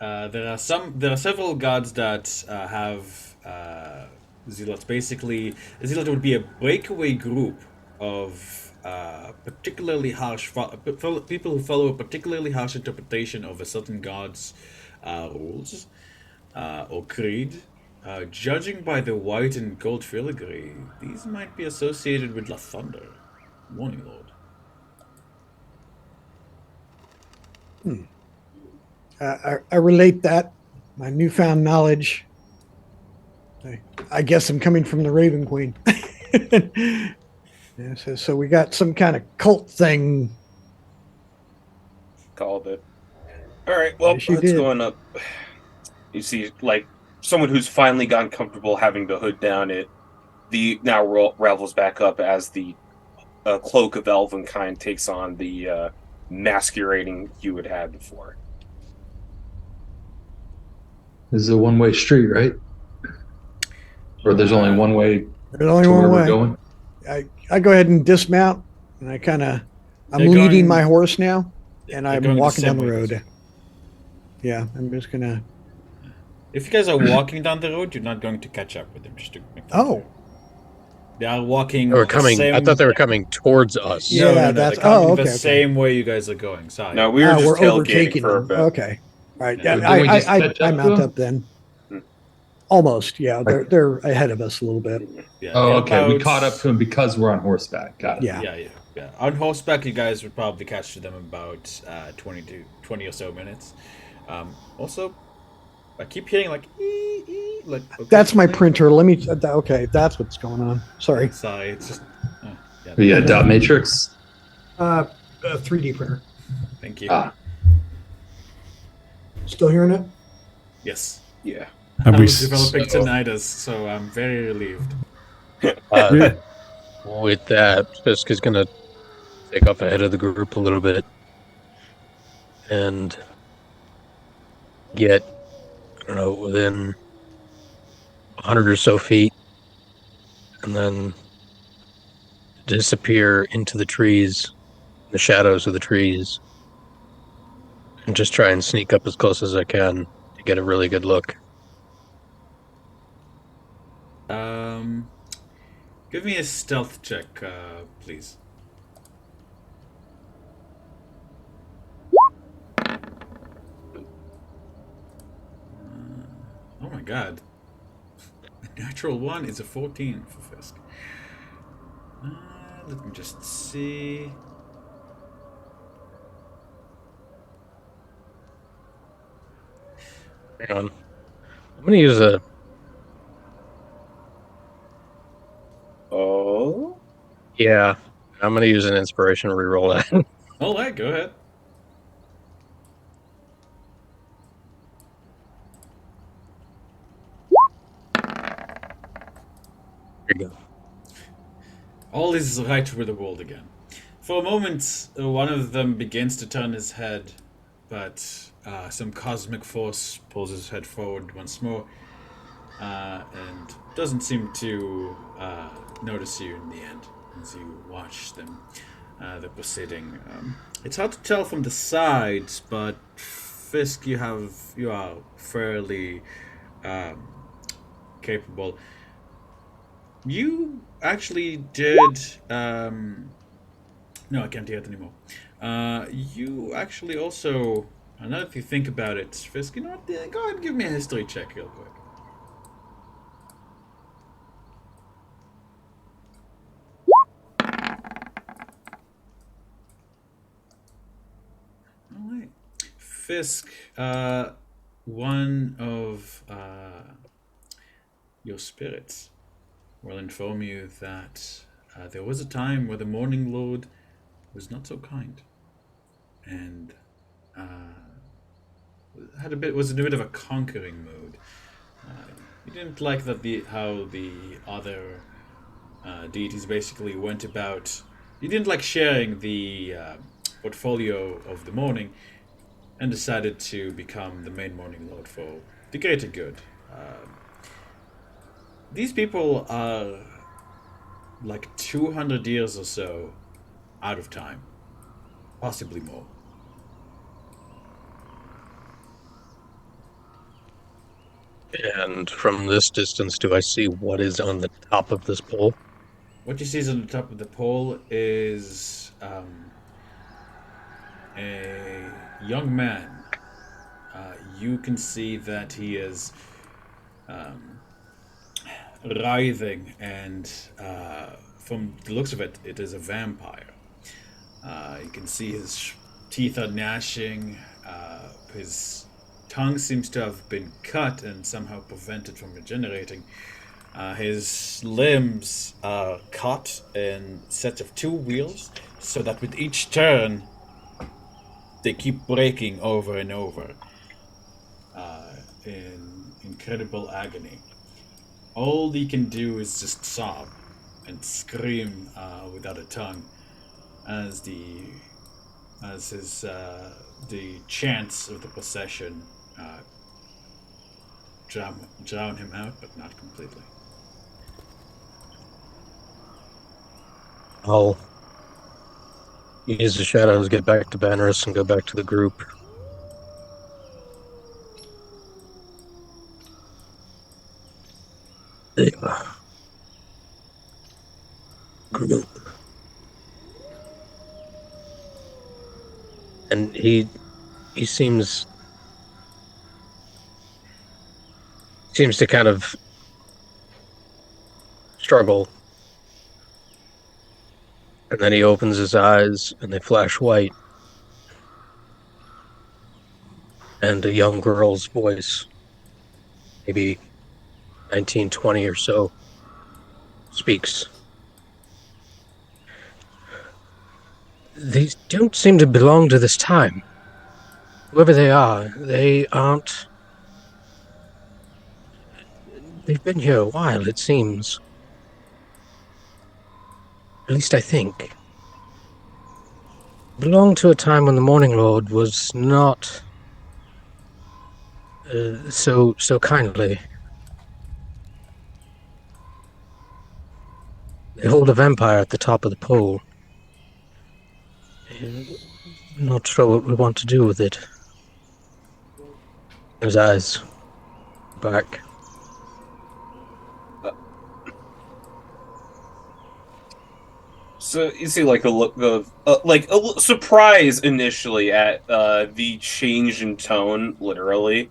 are several gods that have zealots. Basically, a zealot would be a breakaway group of particularly harsh people who follow a particularly harsh interpretation of a certain god's rules or creed. Judging by the white and gold filigree, these might be associated with La Thunder, Morning Lord. I relate that, my newfound knowledge. I guess I'm coming from the Raven Queen. Yeah, so we got some kind of cult thing. Called it. All right, well, Yes, you let's did. go on up. You see, like, someone who's finally gotten comfortable having the hood down, the now ravels back up as the cloak of Elvenkind takes on the masquerading you had had before. This is a one-way street, right? Or there's only one way There's only to where one we're way. going? I go ahead and dismount, and I'm They're leading going- my horse now, and They're I'm going the walking same down the way. road. Yeah, I'm just gonna. If you guys are walking down the road, you're not going to catch up with them. Just to make that Oh. clear. They are walking. They were the coming. I same- thought they were coming towards us. Yeah, No, that's- they're coming oh, the okay, okay. same way you guys are going. Sorry. No, we were just we're tailgating overtaking for a them. bit. Okay. right. Yeah. Yeah, Didn't we just I catch up to mount them? up then. Hmm. Almost. Yeah, they're ahead of us a little bit. Yeah. Oh, in okay. We about- caught up to them because we're on horseback. Got it. Yeah. Yeah. On horseback, you guys would probably catch them about 20 or so minutes. Also, I keep hearing like like. That's my occasionally. printer. Let me. Okay, that's what's going on. Sorry. Sorry, it's just. Yeah. Yeah, dot matrix. 3D printer. Thank you. Ah, Still hearing it? Yes. Yeah. Have I we was developing so- tinnitus, so I'm very relieved. With that, Fisk is going to take off ahead of the group a little bit and get, I don't know, within 100 or so feet and then disappear into the trees, the shadows of the trees, and just try and sneak up as close as I can to get a really good look. Give me a stealth check, please. Oh my god. A natural 1 is a 14 for Fisk. Let me just see. Hang on. I'm going to use a. Oh. Yeah, I'm going to use an inspiration to reroll that. Alright, go ahead. Here you go. All is right with the world again. For a moment, one of them begins to turn his head, but some cosmic force pulls his head forward once more, and doesn't seem to notice you in the end as you watch them. They're proceeding. It's hard to tell from the sides, but Fisk, you are fairly capable. You actually did. No, I can't hear it anymore. You actually also. Now that you think about it, Fisk, you know what? Go ahead and give me a history check real quick. Alright. Fisk, one of your spirits will inform you that there was a time where the Morning Lord was not so kind, and was in a bit of a conquering mood. He didn't like that how the other deities basically went about. He didn't like sharing the portfolio of the morning, and decided to become the main Morning Lord for the greater good. These people are like 200 years or so out of time, possibly more. And from this distance, do I see what is on the top of this pole? What you see on the top of the pole is a young man. You can see that he is writhing, and from the looks of it, it is a vampire. You can see his teeth are gnashing. His tongue seems to have been cut and somehow prevented from regenerating. His limbs are caught in sets of 2 wheels, so that with each turn, they keep breaking over and over in incredible agony. All he can do is just sob and scream without a tongue as the chants of the procession drown him out, but not completely. I'll use the shadows, get back to Bannerus, and go back to the group. Group. And he seems Seems to kind of struggle. And then he opens his eyes and they flash white. And a young girl's voice, maybe 1920 or so, speaks. They don't seem to belong to this time. Whoever they are, they aren't. They've been here a while, it seems. At least I think. Belonged to a time when the Morning Lord was not so kindly. They hold a vampire at the top of the pole. Not sure what we want to do with it. His eyes back. So you see, like a look of surprise initially at the change in tone, literally.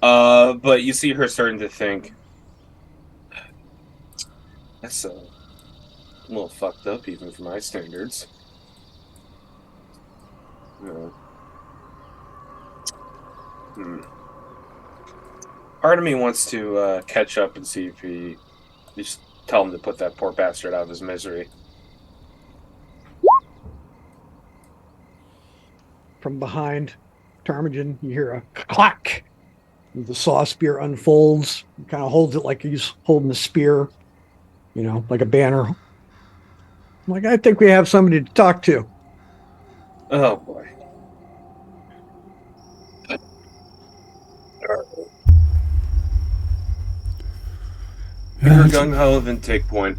But you see her starting to think. That's a little fucked up, even for my standards. Part of me wants to catch up and see if he just tell him to put that poor bastard out of his misery. From behind Ptarmigan, you hear a clack. The saw spear unfolds. He kind of holds it like he's holding a spear, like a banner. I'm like, I think we have somebody to talk to. Oh boy. If you're gung ho, then take point.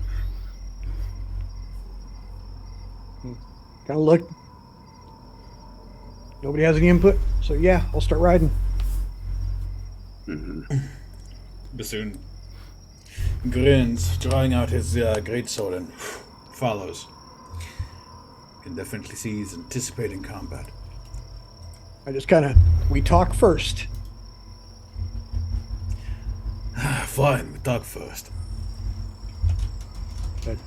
Kind of look. Nobody has any input, so yeah, I'll start riding. Bassoon grins, drawing out his greatsword and follows. You can definitely see he's anticipating combat. I just we talk first. Fine, we talk first.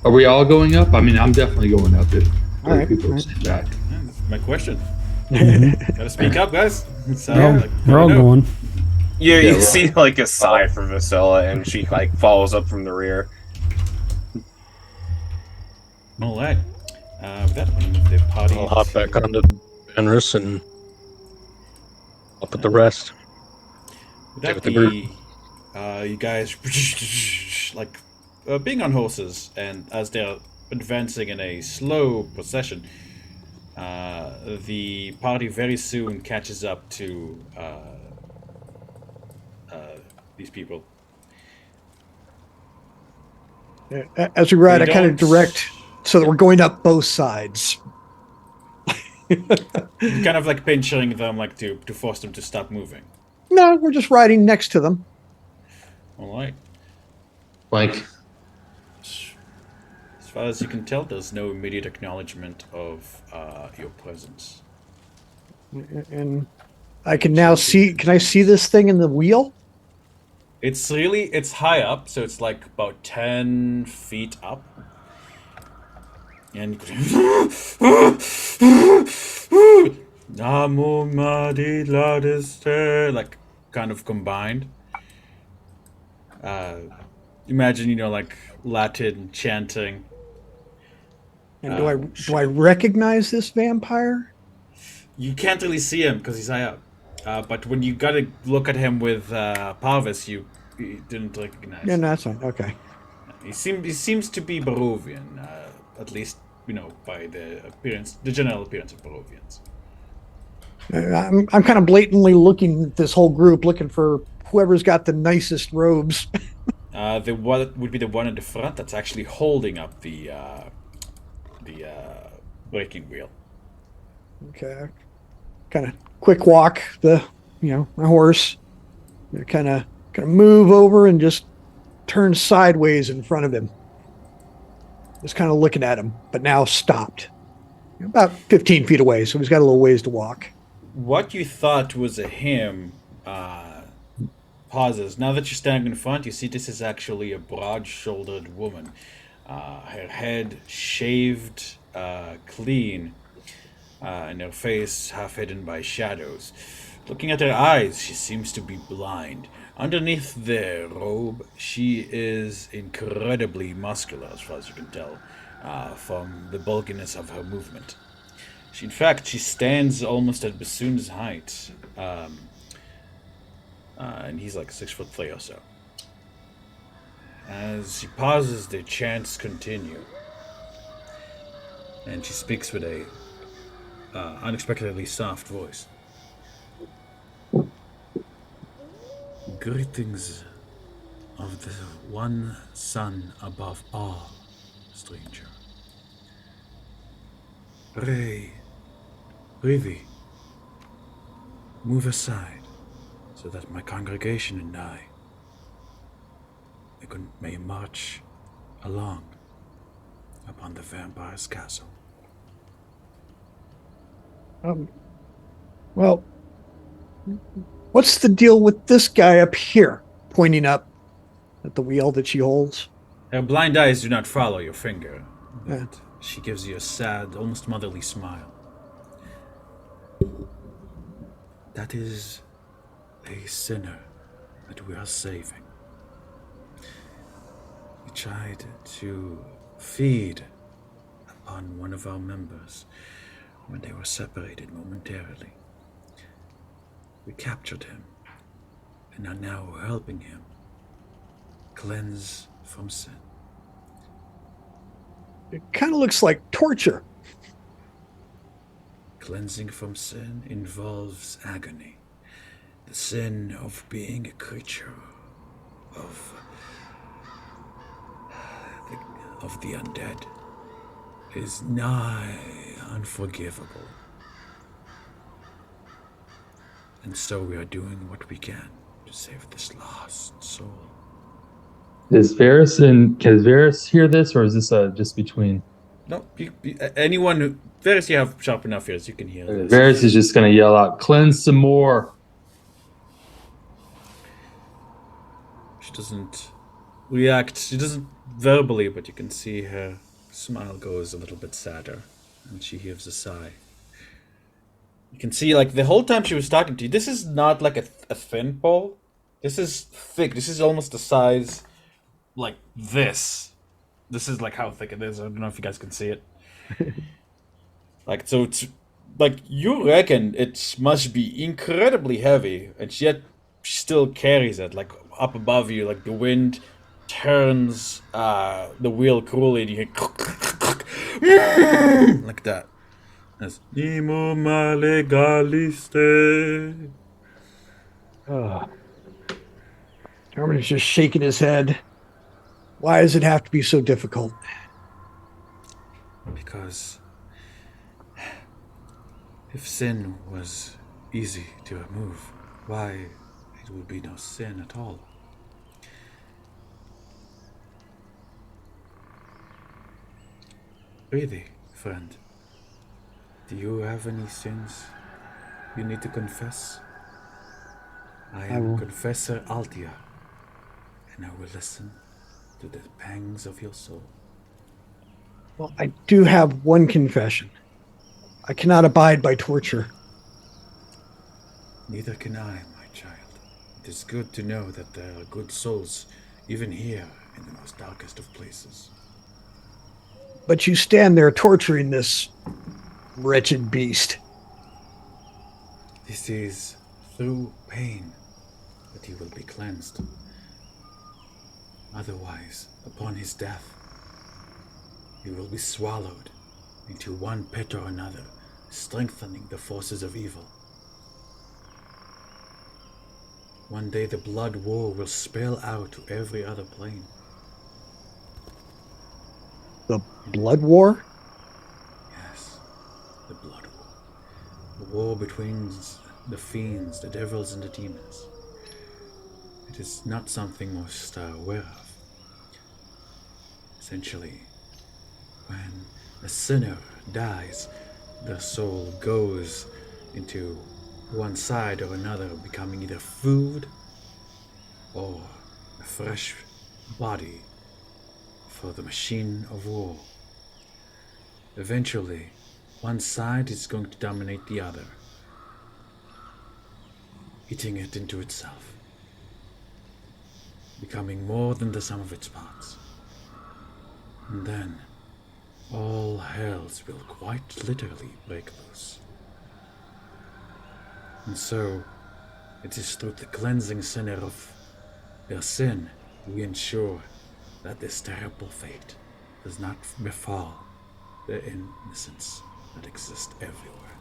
Are we all going up? I mean, I'm definitely going up if All right, people all right. stay back. Yeah, that's my question. Gotta speak up, guys. So, We're all going. Yeah, Yeah, you right. see like a sigh from Vasilla, and she like follows up from the rear. All right. With that, the party. I'll hop back onto Benris and up with the rest. Would that with the group. be you guys like being on horses, and as they're advancing in a slow procession, the party very soon catches up to these people. As we ride, They I kind of don't- direct so that we're going up both sides. You're kind of like pinching them, like to force them to stop moving. No, we're just riding next to them. All right. Like, As far as you can tell, there's no immediate acknowledgement of your presence. And I can now see. Can I see this thing in the wheel? It's high up, so it's like about 10 feet up. And Namo Madi Ladiste, like kind of combined. Imagine, like Latin chanting. And do I recognize this vampire? You can't really see him because he's high up. But when you gotta look at him with Parvis, you didn't recognize. Yeah, no, that's fine. Okay. He seems to be Barovian, at least by the general appearance of Barovians. I'm kind of blatantly looking at this whole group, looking for whoever's got the nicest robes. The one would be the one in the front that's actually holding up the breaking wheel. Okay. Kind of quick walk my horse. Kind of move over and just turn sideways in front of him. Just kind of looking at him, but now stopped. About 15 feet away, so he's got a little ways to walk. What you thought was a him pauses. Now that you're standing in front, you see this is actually a broad-shouldered woman. Her head shaved clean, and her face half hidden by shadows. Looking at her eyes, she seems to be blind. Underneath the robe, she is incredibly muscular, as far as you can tell, from the bulkiness of her movement. In fact, she stands almost at Bassoon's height, and he's like 6'3" or so. As she pauses, the chants continue, and she speaks with a unexpectedly soft voice. Greetings of the one sun above all, stranger. Pray, Rivi, move aside so that my congregation and I may march along upon the vampire's castle. Well, what's the deal with this guy up here? Pointing up at the wheel that she holds. Her blind eyes do not follow your finger, Yeah. but she gives you a sad, almost motherly smile. That is a sinner that we are saving. We tried to feed upon one of our members when they were separated momentarily. We captured him and are now helping him cleanse from sin. It kind of looks like torture. Cleansing from sin involves agony. The sin of being a creature of the undead is nigh unforgivable. And so we are doing what we can to save this lost soul. Can Varys hear this, or is this just between? No, anyone who... Varys, you have sharp enough ears, you can hear this. Varys is just going to yell out, "Cleanse some more." She doesn't react. She doesn't verbally, but you can see her smile goes a little bit sadder, and she heaves a sigh. You can see, like, the whole time she was talking to you, this is not like a thin pole. This is thick. This is almost the size, like this. This is like how thick it is. I don't know if you guys can see it. Like, so it's like you reckon it must be incredibly heavy, and yet she still carries it like up above you. Like the wind turns the wheel cruelly, and you hear like that. As Nemo male galiste. Norman is just shaking his head. Why does it have to be so difficult? Because if sin was easy to remove, why it would be no sin at all? Really, friend, do you have any sins you need to confess? I am Confessor Altia, and I will listen to the pangs of your soul. Well, I do have one confession. I cannot abide by torture. Neither can I, my child. It is good to know that there are good souls, even here in the most darkest of places. But you stand there torturing this wretched beast. This is through pain that he will be cleansed. Otherwise, upon his death, he will be swallowed into one pit or another, strengthening the forces of evil. One day the blood war will spill out to every other plane. The blood war? Yes, the blood war. The war between the fiends, the devils, and the demons. It is not something most are aware of. Essentially, when a sinner dies, their soul goes into one side or another, becoming either food or a fresh body for the machine of war. Eventually, one side is going to dominate the other, eating it into itself, becoming more than the sum of its parts. And then, all hells will quite literally break loose. And so, it is through the cleansing sinner of their sin we ensure that this terrible fate does not befall the innocents that exist everywhere.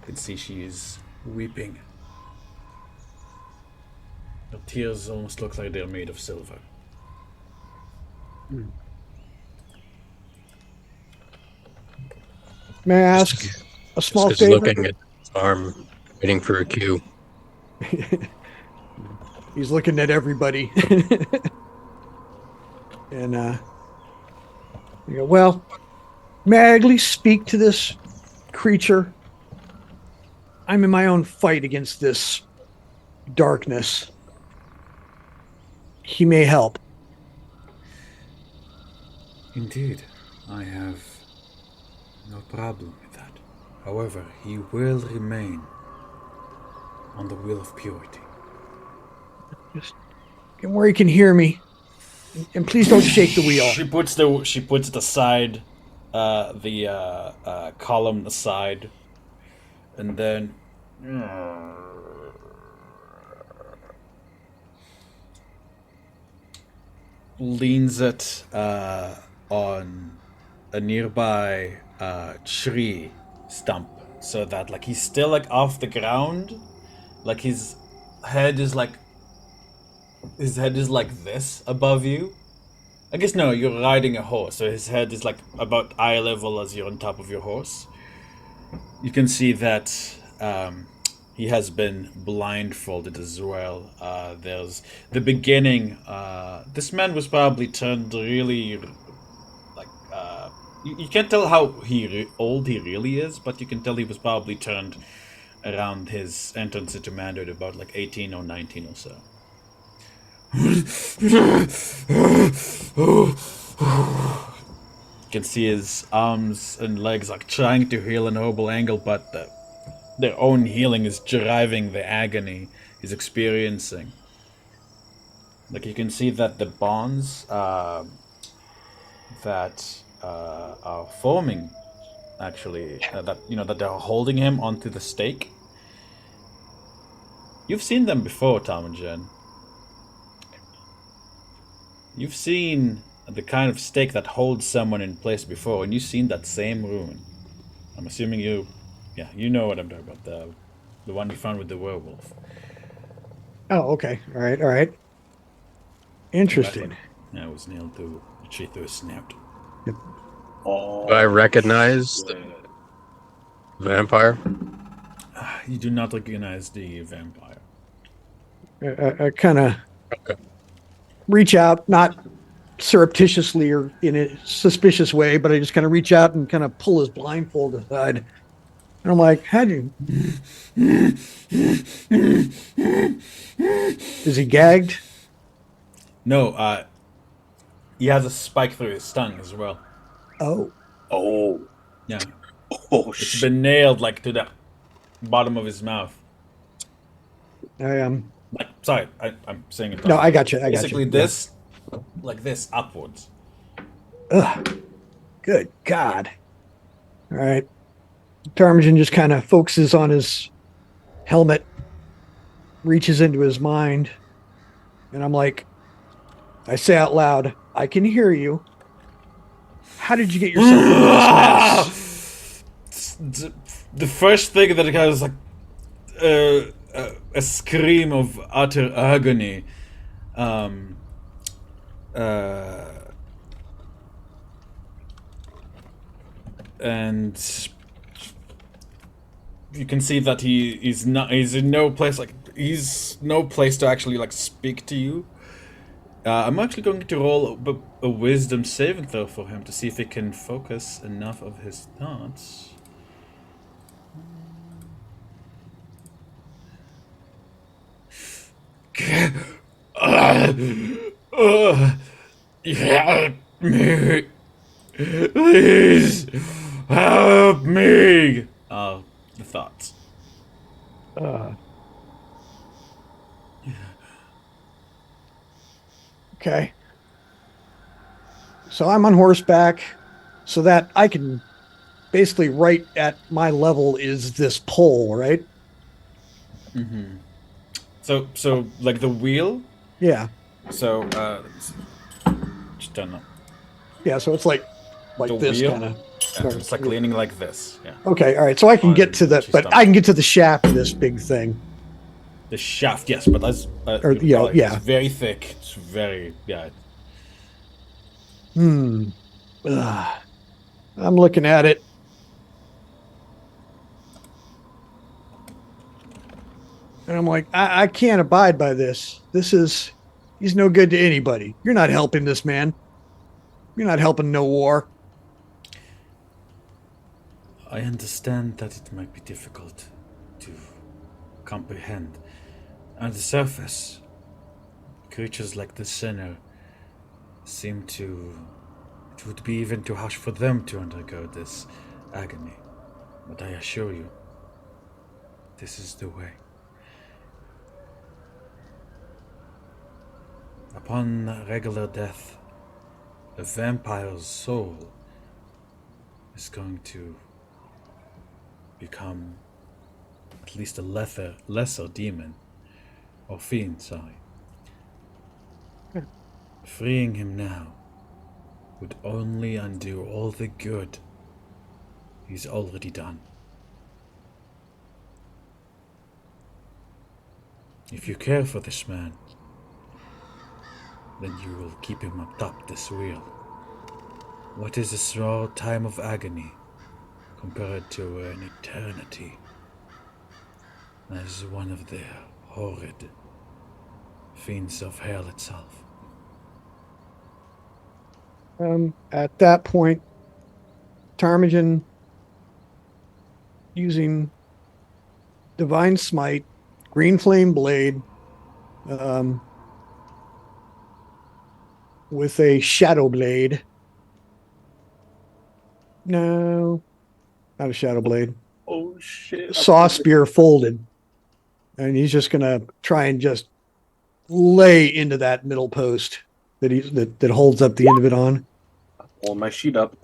You can see she is weeping. Her tears almost look like they're made of silver. May I ask a small Just favor? looking at his arm, waiting for a cue. He's looking at everybody. And you go, well, may I at least speak to this creature? I'm in my own fight against this darkness. He may help. Indeed, I have no problem with that. However, he will remain on the wheel of purity. Just get where he can hear me. And please don't shake the wheel. She puts it aside, the column aside, and then leans it on a nearby tree stump, so that like he's still like off the ground, like his head is like this above you. I guess no, you're riding a horse, so his head is like about eye level as you're on top of your horse. You can see that he has been blindfolded as well. There's the beginning. This man was probably turned really like you can't tell how old he really is, but you can tell he was probably turned around his entrance into manhood about like 18 or 19 or so. You can see his arms and legs like trying to heal an noble angle, but their own healing is driving the agony he's experiencing. Like you can see that the bonds that are forming, actually, that they're holding him onto the stake. You've seen them before, Tom and Jen. You've seen the kind of stake that holds someone in place before, and you've seen that same rune. I'm assuming you know what I'm talking about, the one you found with the werewolf. Oh, okay. All right. Interesting. Yeah, it was nailed to a tree through his snout. Oh, Do I recognize the vampire? You do not recognize the vampire. I kind of reach out, not surreptitiously or in a suspicious way, but I just kind of reach out and kind of pull his blindfold aside. And I'm like, how do you... Is he gagged? No, he has a spike through his tongue as well. Oh. Yeah. Oh, It's shit. been nailed like to the bottom of his mouth. I am. Like, sorry, I'm saying it wrong. No, I got you. Basically this, like this, upwards. Ugh. Good God. All right. Tarmagen just kind of focuses on his helmet, reaches into his mind, and I'm like, I say out loud, I can hear you. How did you get yourself into this mess? The first thing that it has like a scream of utter agony. And you can see that he's in no place to actually like speak to you. I'm actually going to roll a wisdom saving throw for him to see if he can focus enough of his thoughts. Help me. Please help me. The thoughts. Uh, okay. So I'm on horseback so that I can basically right at my level is this pole, right? So like the wheel. Yeah. So just don't know. Yeah. So it's like The this wheel. kind of. It's like leaning like this. Yeah. Okay. All right. So I can get to the, She's but done. I can get to the shaft of this big thing. The shaft, yes, but as Or, you you know, recall, yeah. it's very thick. It's very Hmm. Ugh. I'm looking at it. And I'm like, I can't abide by this. He's no good to anybody. You're not helping this man. You're not helping no war. I understand that it might be difficult to comprehend. On the surface, creatures like the sinner seem to. It would be even too harsh for them to undergo this agony. But I assure you, this is the way. Upon regular death, a vampire's soul is going to become at least a lesser demon. Or fiend, sorry. Freeing him now would only undo all the good he's already done. If you care for this man, then you will keep him atop this wheel. What is a small time of agony compared to an eternity? As one of the horrid fiends of hell itself. At that point, Ptarmigan using Divine Smite, Green Flame Blade, um, with a Shadow Blade. No, not a Shadow Blade. Oh shit! Saw Spear folded. And he's just going to try and just lay into that middle post that holds up the end of it on. Pulling my sheet up.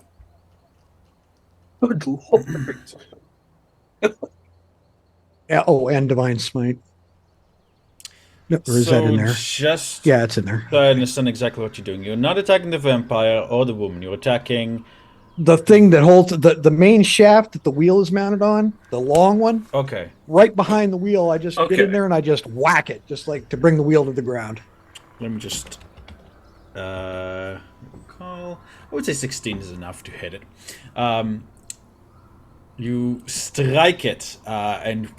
Good lord! Yeah, oh, and Divine Smite. No, or is that in there? Just Yeah, it's in there. so I understand exactly what you're doing. You're not attacking the vampire or the woman. You're attacking The thing that holds the main shaft that the wheel is mounted on, the long one, okay. right behind the wheel. I just get in Okay. there and I just whack it, just like to bring the wheel to the ground. Let me just call. I would say 16 is enough to hit it. You strike it, and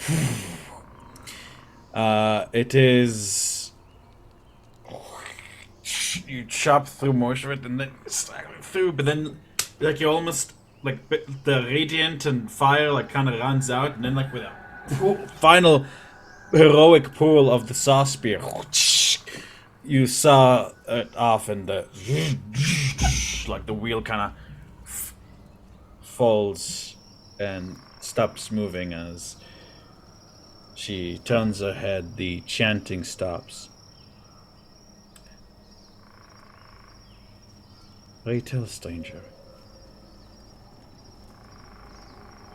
it is. You chop through most of it, and then strike it through. But then, like you almost like the radiant and fire like kind of runs out, and then like with a final heroic pull of the saw spear, you saw it off, and the like the wheel kind of falls and stops moving as she turns her head. The chanting stops. Pray tell, stranger,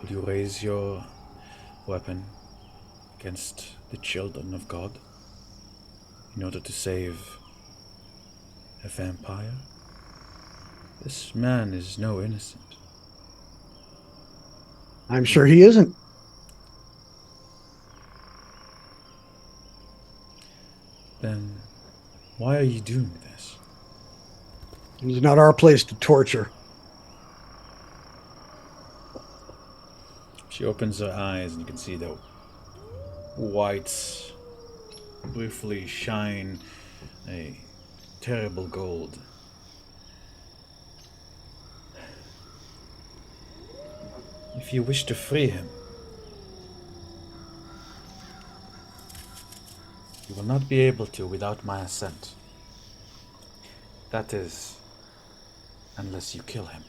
will you raise your weapon against the children of God in order to save a vampire? This man is no innocent. I'm sure he isn't. Then why are you doing this? It's not our place to torture. She opens her eyes and you can see the whites briefly shine a terrible gold. If you wish to free him, you will not be able to without my assent. That is, unless you kill him.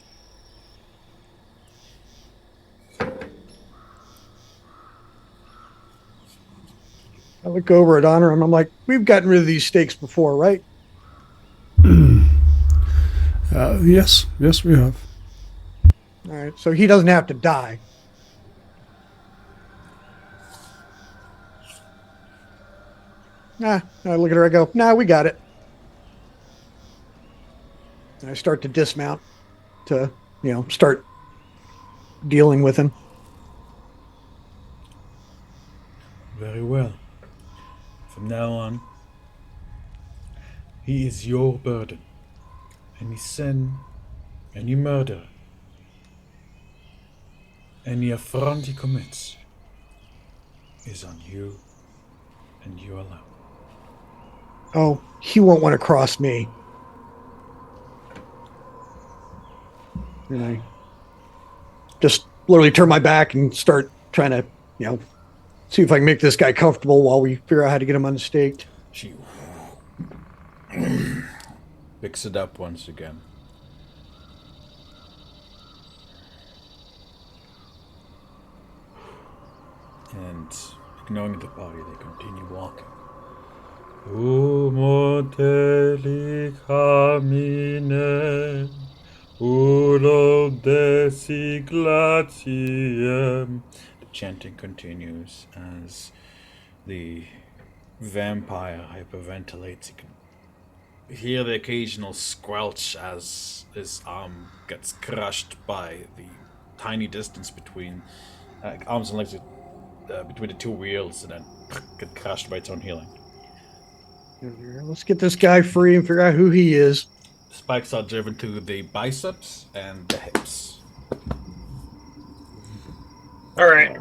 I look over at Honor and I'm like, we've gotten rid of these stakes before, right? Yes, we have. All right, so he doesn't have to die. I look at her, I go, nah, we got it. And I start to dismount to, start dealing with him. Very well. From now on, he is your burden. Any sin, any murder, any affront he commits is on you and you alone. Oh, he won't want to cross me. And I just literally turn my back and start trying to, see if I can make this guy comfortable while we figure out how to get him unstaked. She picks it up once again. And ignoring the party, they continue walking. Umoteli camine, ulo desiglatiem. The chanting continues as the vampire hyperventilates. You can hear the occasional squelch as his arm gets crushed by the tiny distance between arms and legs between the two wheels, and then get crushed by its own healing. Let's get this guy free and figure out who he is. Spikes are driven to the biceps and the hips. All right.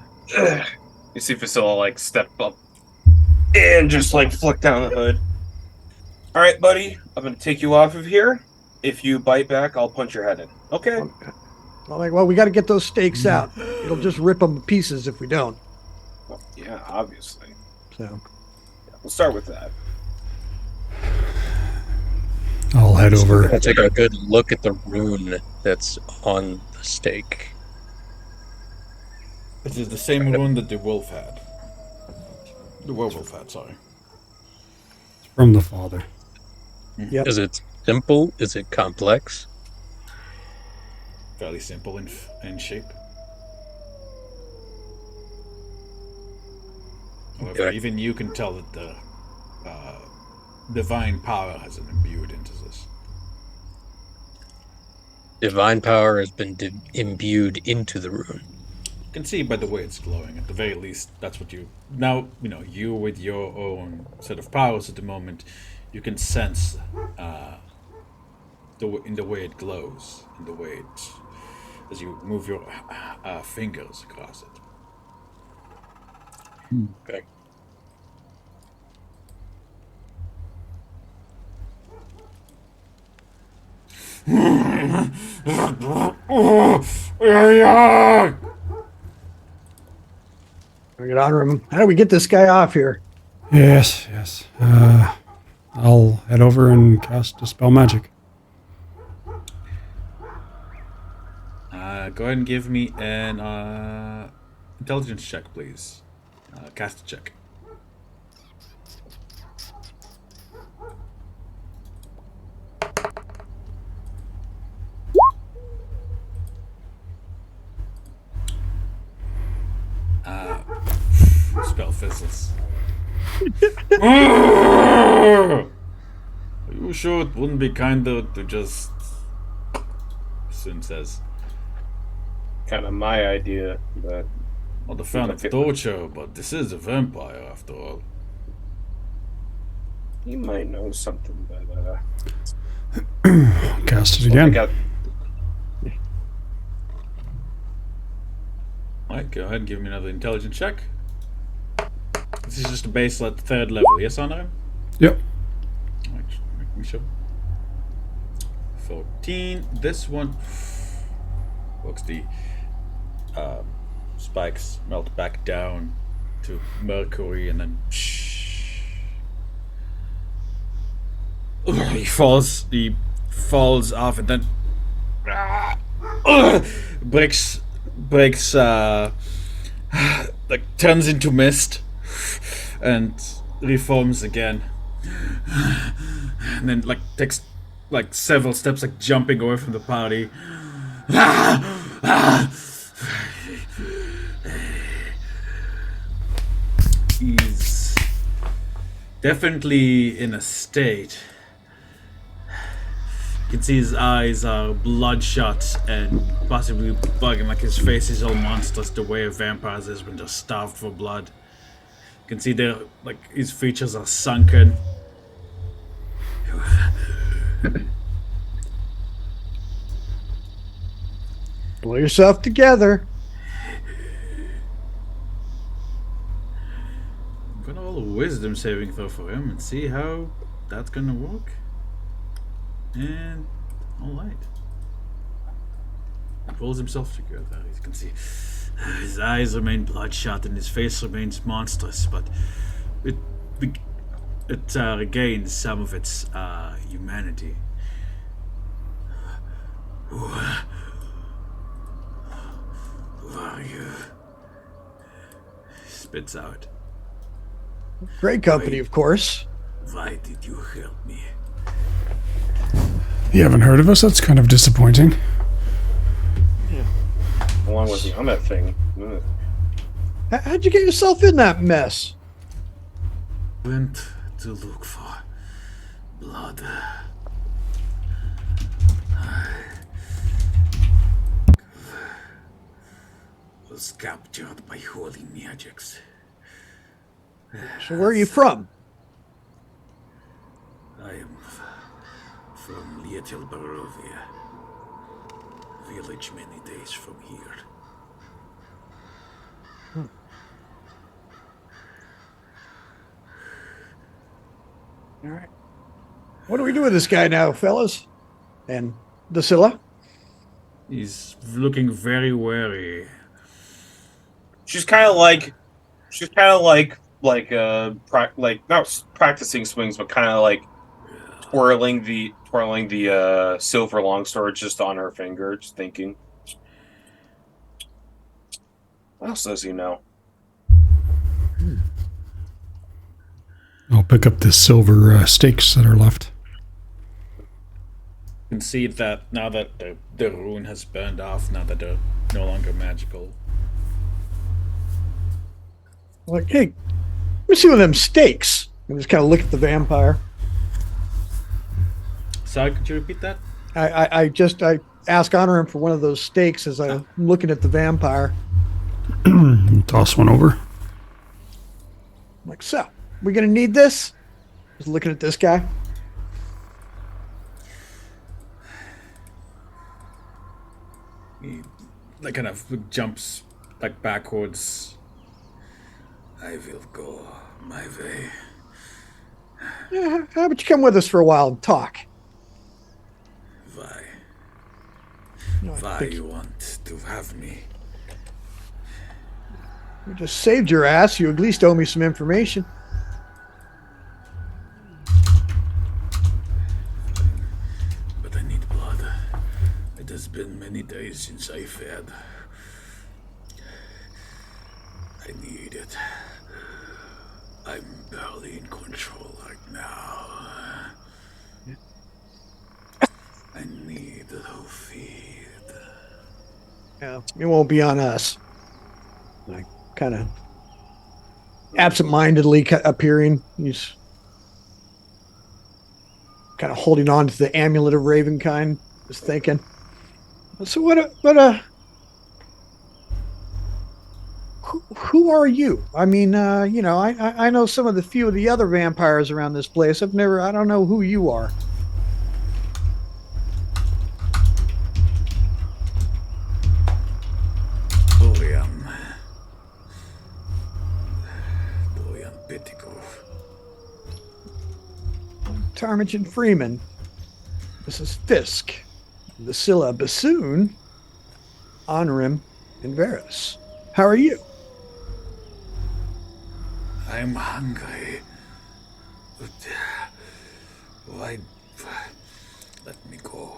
You see Facilla like step up and just like flick down the hood. All right, buddy. I'm gonna take you off of here. If you bite back, I'll punch your head in. Okay. I'm like, well, we got to get those stakes out. It'll just rip them to pieces if we don't. Well, yeah, obviously. So We'll start with that. I'll head over. I'll take a good look at the rune that's on the stake. It is the same rune that the wolf had. The werewolf had, sorry. It's from the father. Yep. Is it simple? Is it complex? Fairly simple in shape. However, Okay. even you can tell that the divine power has been imbued into this. Divine power has been imbued into the rune. You can see by the way it's glowing. At the very least, that's what you... Now, you with your own set of powers at the moment, you can sense in the way it glows, in the way it... as you move your fingers across it. Okay. we get honor him. How do we get this guy off here? Yes. I'll head over and cast Dispel Magic. Go ahead and give me an intelligence check, please. Cast a check. Spell fizzles. Are you sure it wouldn't be kinder to just... Sin says. Kind of my idea, but Well, the fan of torture, but this is a vampire after all. you might know something. But Cast it again. Alright, go ahead and give me another intelligence check. This is just a base at third level, yes, Anna? Yep. Alright, making sure. 14. This one looks the spikes melt back down to mercury and then He falls off and then breaks like turns into mist and reforms again, and then like takes like several steps, like jumping away from the party. He's definitely in a state. You can see his eyes are bloodshot and possibly bugging, like his face is all monstrous the way a vampire is when they're starved for blood. You can see there, like his features are sunken. Pull yourself together. I'm gonna roll a wisdom saving throw for him and see how that's gonna work. And alright. He pulls himself together. You can see his eyes remain bloodshot and his face remains monstrous, but it regains some of its humanity. Who are you? He spits out. Great company, of course. Why did you help me? You haven't heard of us? That's kind of disappointing. Along with the helmet thing. Ugh. How'd you get yourself in that mess? Went to look for blood. I was captured by holy magics. So where are you from? I am from Little Barovia, village many days from here. All right. What do we do with this guy now, fellas? And Drusilla? He's looking very wary. She's kind of like not practicing swings, but kind of like twirling the silver longsword just on her finger, just thinking. What else does he know? I'll pick up the silver stakes that are left. You can see that now that the rune has burned off, now that they're no longer magical. Like, hey, let me see one of them stakes. And just kind of look at the vampire. Sorry, could you repeat that? I ask Honorim for one of those stakes as I'm looking at the vampire. Toss one over. I'm like, so, we gonna need this? Just looking at this guy. He like kind of jumps like backwards. I will go my way. Yeah, how about you come with us for a while and talk? Why? You know, I Why think you want to have me? we just saved your ass. You at least owe me some information. But I need blood. It has been many days since I fed. I need it. I'm barely in control right now. I need to feed. Yeah, it won't be on us. Like, kind of absent-mindedly appearing. He's kind of holding on to the amulet of Ravenkind. Just thinking. So who are you? I mean, I know some of the few of the other vampires around this place. I don't know who you are. Dorian Pettigrew. Tarmage Freeman. This is Fisk. Drusilla Bassoon. Honorim and Varus. How are you? I'm hungry. But why Let me go.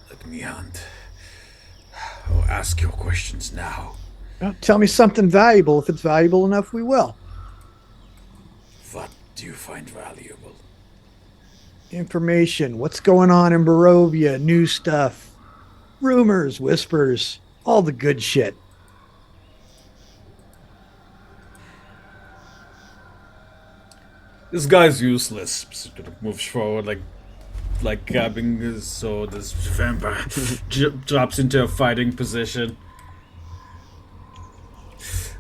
Let me hunt. Or ask your questions now. Well, tell me something valuable. If it's valuable enough, we will. What do you find valuable? Information. What's going on in Barovia? New stuff. Rumors, whispers, all the good shit. This guy's useless. Sort of moves forward like grabbing his sword. This vampire drops into a fighting position.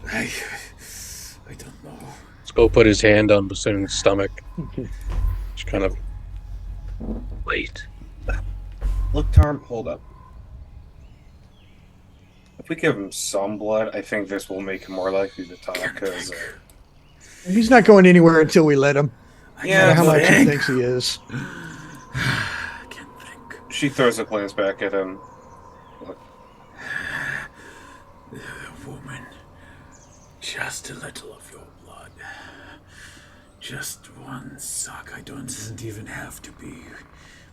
I don't know. Let's go put his hand on Bassoon's stomach. Just kind of wait. Look, Tom, hold up. If we give him some blood, I think this will make him more likely to talk. Because He's not going anywhere until we let him. No yeah, matter how but much he thinks he is. I can't think. she throws a glance back at him. The woman. Just a little of your blood. Just one suck. Doesn't even have to be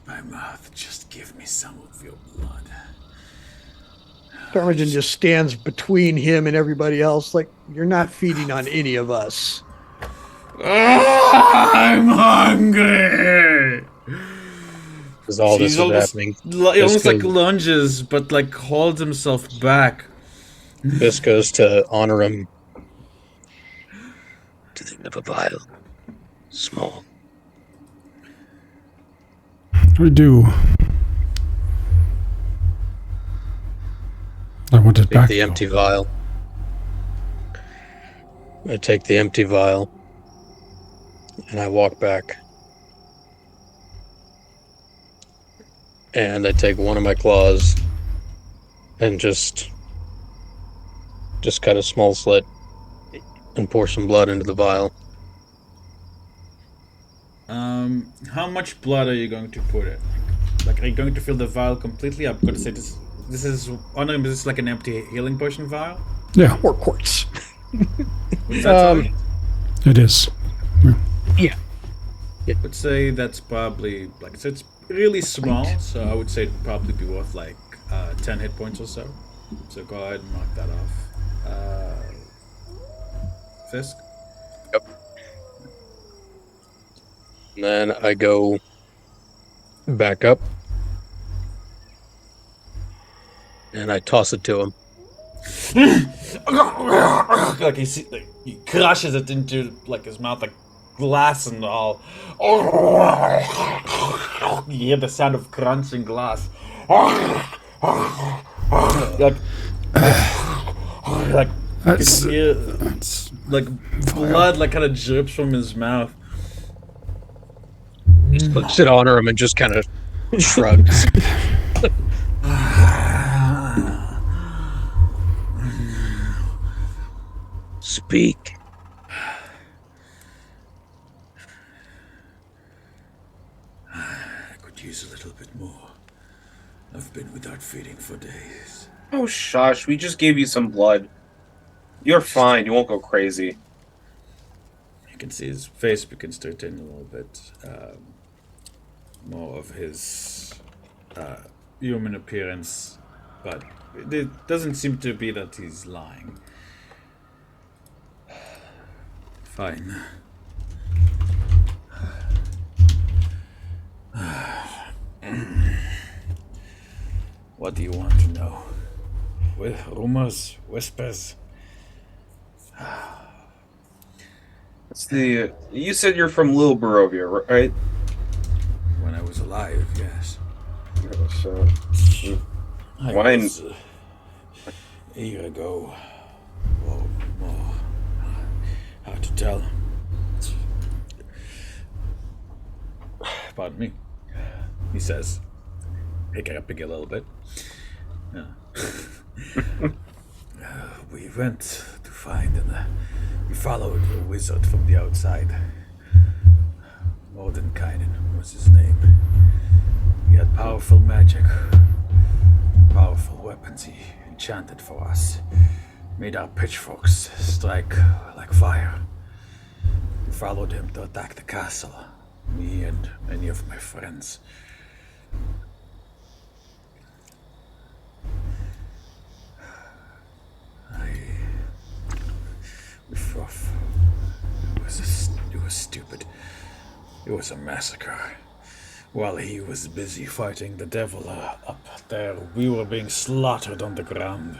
my mouth. Just give me some of your blood. Ptarmigan just stands between him and everybody else, like, you're not feeding on any of us. I'm hungry. Because all this He's is almost, happening. almost like lunges, but like holds himself back. This goes to honor him. To the end of a vial. Small. I do. I want it Take back. the empty vial. I take the empty vial. And I walk back. And I take one of my claws. And just cut a small slit. And pour some blood into the vial. How much blood are you going to put in? Like, are you going to fill the vial completely? I'm going to say this is is this like an empty healing potion vial? Yeah, 4 quarts. What's that size? it is. Yeah. I would say that's probably like it's really small, so I would say it'd probably be worth like 10 hit points or so. So go ahead and mark that off. Fisk. Yep. And then I go back up. And I toss it to him. Like he crushes it into like his mouth, like glass and all. You hear the sound of crunching glass. Like That's, you hear, that's like blood like kind of drips from his mouth. Just looks at honor him and just kind of shrugs. Speak. I could use a little bit more. I've been without feeding for days. Oh, shush. We just gave you some blood. You're fine. You won't go crazy. You can see his face begins to turn a little bit more of his human appearance, but it doesn't seem to be that he's lying. Fine. What do you want to know? Rumors, whispers. It's the. You said you're from Little Barovia, right? When I was alive, yes. So, I Wine. was a year ago. Or more. Hard to tell. Pardon me. He says, picking up a little bit. Yeah. We went to find and we followed a wizard from the outside. Mordenkainen was his name. He had powerful magic, powerful weapons he enchanted for us. Made our pitchforks strike like fire. We followed him to attack the castle. Me and many of my friends. It was a massacre. While he was busy fighting the devil up there, we were being slaughtered on the ground.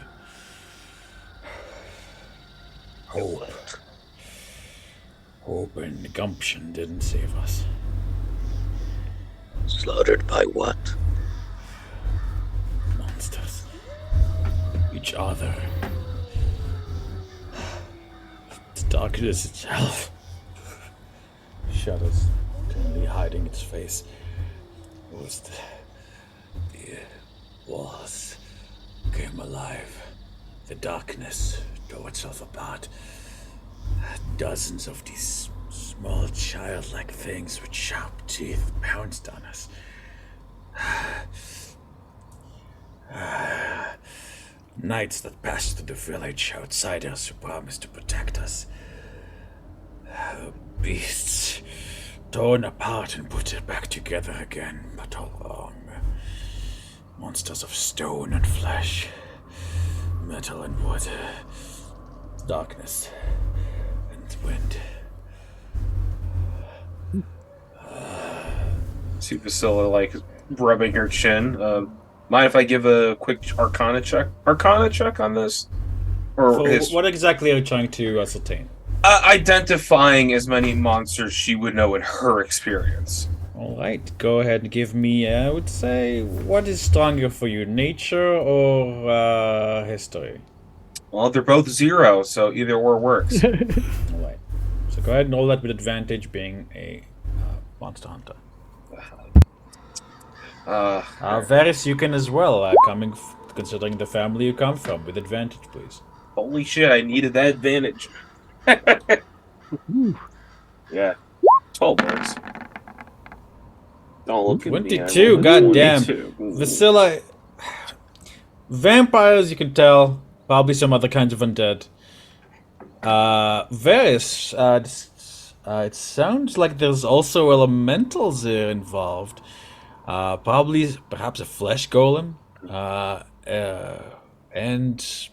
Hope and gumption didn't save us. Slaughtered by what? Monsters. Each other. The darkness itself. Shadows gently hiding its face. It was the walls came alive. The darkness tore itself apart. Dozens of these small childlike things with sharp teeth pounced on us. Knights that passed through the village, outsiders who promised to protect us. Beasts torn apart and put it back together again, but all wrong. Monsters of stone and flesh, metal and wood, darkness and wind. See Priscilla like rubbing her chin. Mind if I give a quick Arcana check? Arcana check on this? Or So what exactly are you trying to ascertain? Identifying as many monsters she would know in her experience. Alright, go ahead and give me, I would say, what is stronger for you, nature or history? Well, they're both 0, so either or works. Alright, so go ahead and roll that with advantage, being a monster hunter. Varys, you can as well, considering the family you come from, with advantage, please. Holy shit, I needed that advantage. Yeah. 12 words. Don't look at 22, me. goddamn. 22. Vasilla, vampires, you can tell, probably some other kinds of undead. Varys, it sounds like there's also elementals here involved. Perhaps a flesh golem, and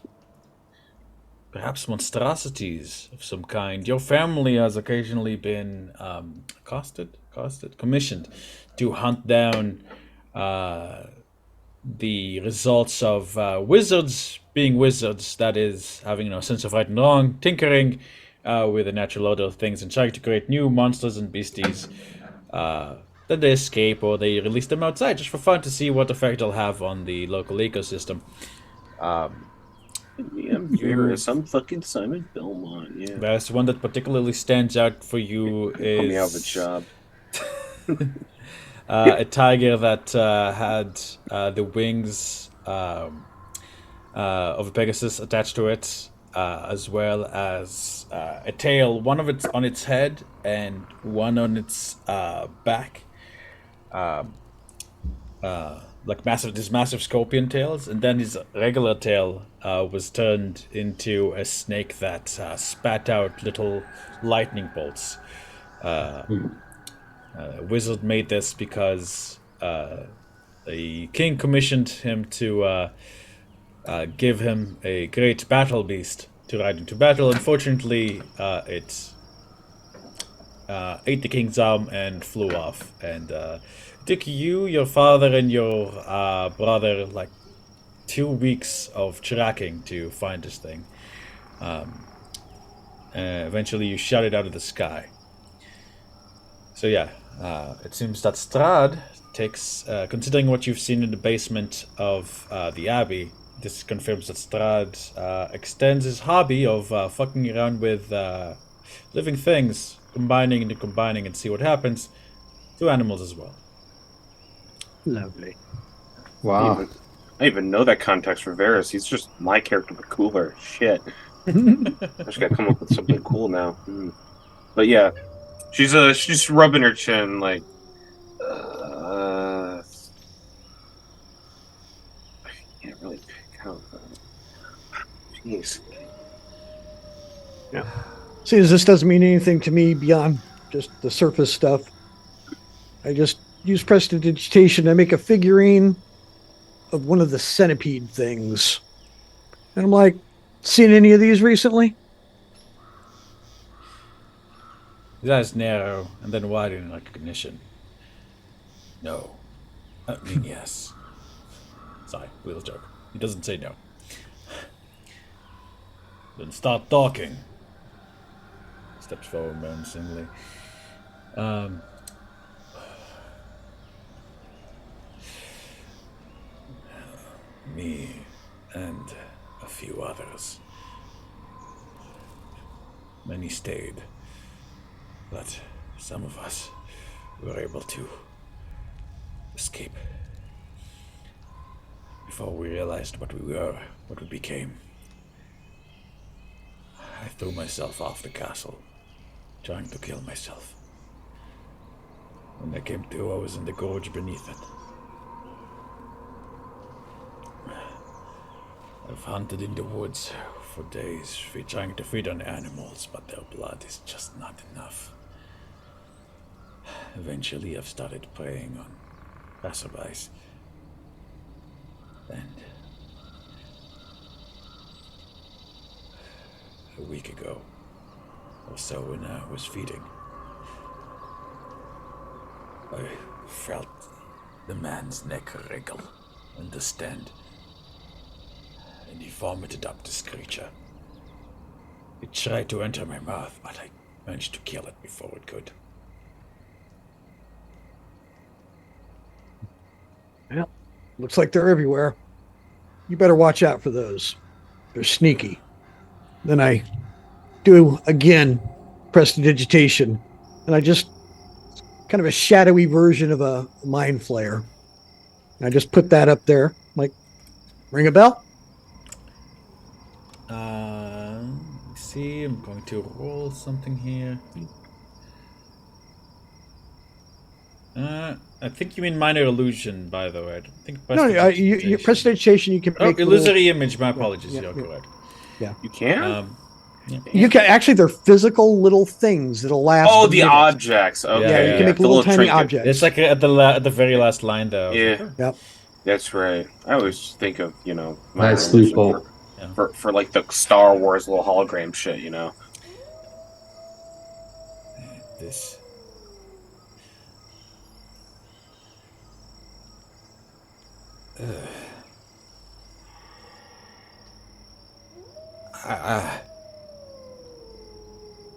perhaps monstrosities of some kind. Your family has occasionally been commissioned to hunt down the results of wizards being wizards, that is, having no sense of right and wrong, tinkering with the natural order of things and trying to create new monsters and beasties that they escape or they release them outside just for fun to see what effect it'll have on the local ecosystem. Some fucking Simon Belmont, yeah. There's one that particularly stands out for you Put me out of a is job. a tiger that had the wings of a Pegasus attached to it, as well as a tail, one of it's on its head and one on its back. Like massive scorpion tails, and then his regular tail was turned into a snake that spat out little lightning bolts. Wizard made this because the king commissioned him to give him a great battle beast to ride into battle. Unfortunately, it ate the king's arm and flew off, and took you, your father, and your brother like 2 weeks of tracking to find this thing. Eventually you shot it out of the sky. So yeah, it seems that Strahd takes, considering what you've seen in the basement of the Abbey, this confirms that Strahd extends his hobby of fucking around with living things, combining and see what happens, to animals as well. Lovely. Wow. I even know that context for Varys. He's just my character, but cooler. Shit. I just gotta come up with something cool now. But yeah, she's just rubbing her chin like, I can't really pick out. Jeez. Yeah. See, as this doesn't mean anything to me beyond just the surface stuff. I just use prestidigitation to make a figurine of one of the centipede things. And I'm like, seen any of these recently? His eyes narrow and then widen in recognition. No. I mean, yes. Sorry, little joke. He doesn't say no. Then start talking. Steps forward menacingly. Me and a few others. Many stayed, but some of us were able to escape before we realized what we were, what we became. I threw myself off the castle, trying to kill myself. When I came to, I was in the gorge beneath it. I've hunted in the woods for days, trying to feed on animals, but their blood is just not enough. Eventually, I've started preying on passerbys. And a week ago or so, when I was feeding, I felt the man's neck wriggle and distend, and he vomited up this creature. It tried to enter my mouth, but I managed to kill it before it could. Well, looks like they're everywhere. You better watch out for those. They're sneaky. Then I do again prestidigitation, and I just kind of a shadowy version of a mind flayer. And I just put that up there. Like, ring a bell? See, I'm going to roll something here. I think you mean minor illusion, by the way. I don't think No, prestidigitation you can make. Illusory image. My apologies. You're correct. Yeah, You can. you can actually. They're physical little things that'll last. Oh, the objects. Okay, Yeah, you can make the little tiny trinket. objects. It's like at the very last line, though. Yeah. Yep. That's right. I always think of Nice loophole. for like the Star Wars little hologram shit. This.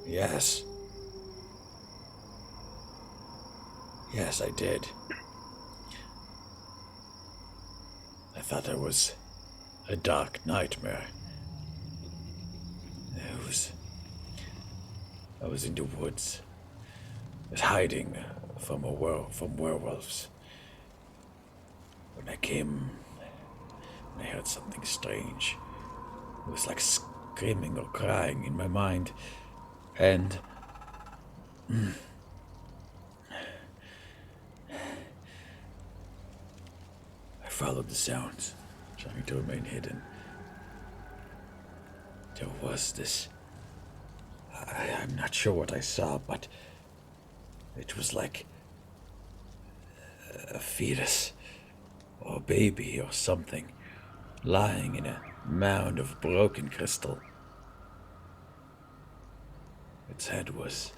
Yes. Yes, I did. I thought it was a dark nightmare. I was in the woods, hiding from werewolves. When I came, I heard something strange. It was like screaming or crying in my mind, and I followed the sounds, trying to remain hidden. There was this. I'm not sure what I saw, but it was like a fetus or a baby or something lying in a mound of broken crystal. Its head was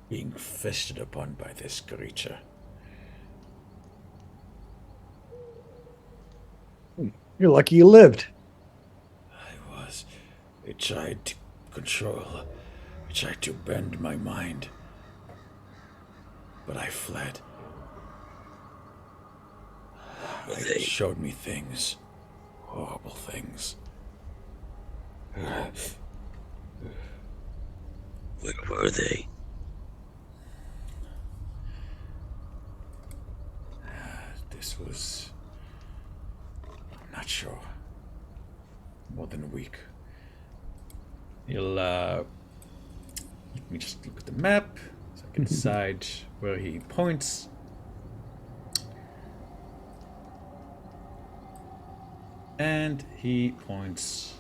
being feasted upon by this creature. You're lucky you lived. I was. It tried to control. It tried to bend my mind. But I fled. It showed me things. Horrible things. Where were they? This was... I'm not sure. More than a week. You'll, let me just look at the map so I can decide where he points. And he points...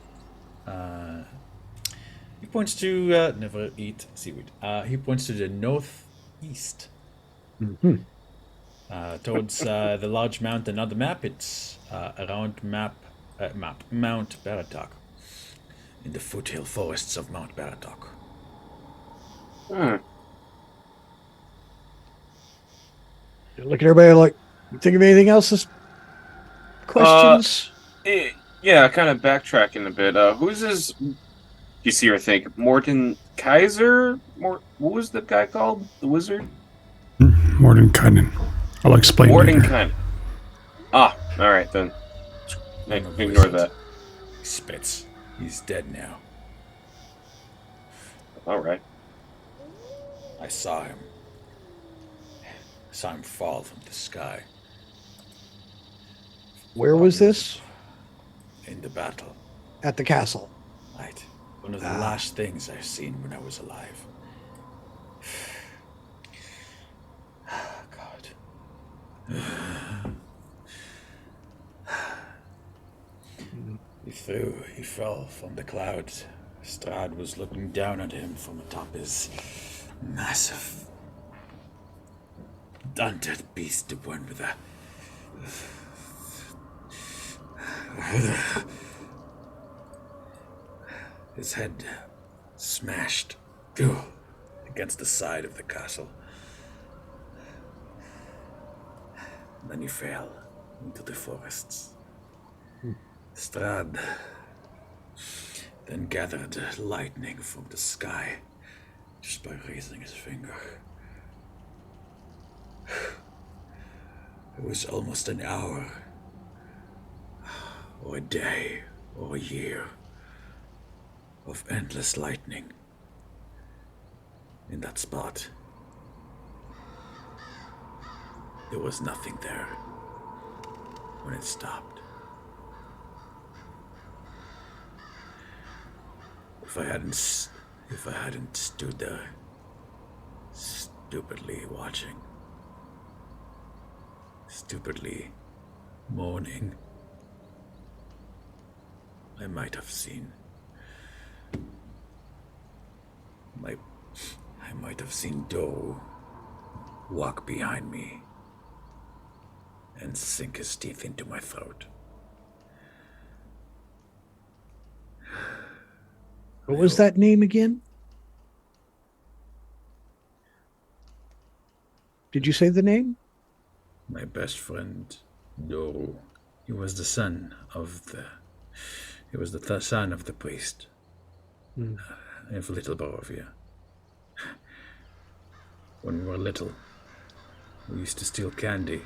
he points to... never eat seaweed. He points to the northeast. Mm-hmm. Towards the large mountain on the map. It's around Mount Baratak. in the foothill forests of Mount Baratok. Look at everybody like, you think of anything else? Questions? Yeah, kind of backtracking a bit. Who's this? You see her think Morton Kaiser? What was the guy called? The wizard? Mordenkainen. I'll explain later. Mordenkainen. All right then. Ignore Wizard. that. Spitz. He's dead now. All right. I saw him. Saw him fall from the sky. Where was this? In the battle. At the castle. Right. One of the last things I've seen when I was alive. God. He fell from the clouds. Strahd was looking down at him from atop his massive undead beast, the one with a his head smashed against the side of the castle. And then he fell into the forests. Strahd then gathered lightning from the sky just by raising his finger. It was almost an hour, or a day, or a year of endless lightning in that spot. There was nothing there when it stopped. If I hadn't stood there, stupidly watching, stupidly mourning, I might have seen. I might have seen Doe walk behind me and sink his teeth into my throat. What was that name again? Did you say the name? My best friend, Doe. He was the son of the son of the priest of Little Borovia. When we were little, we used to steal candy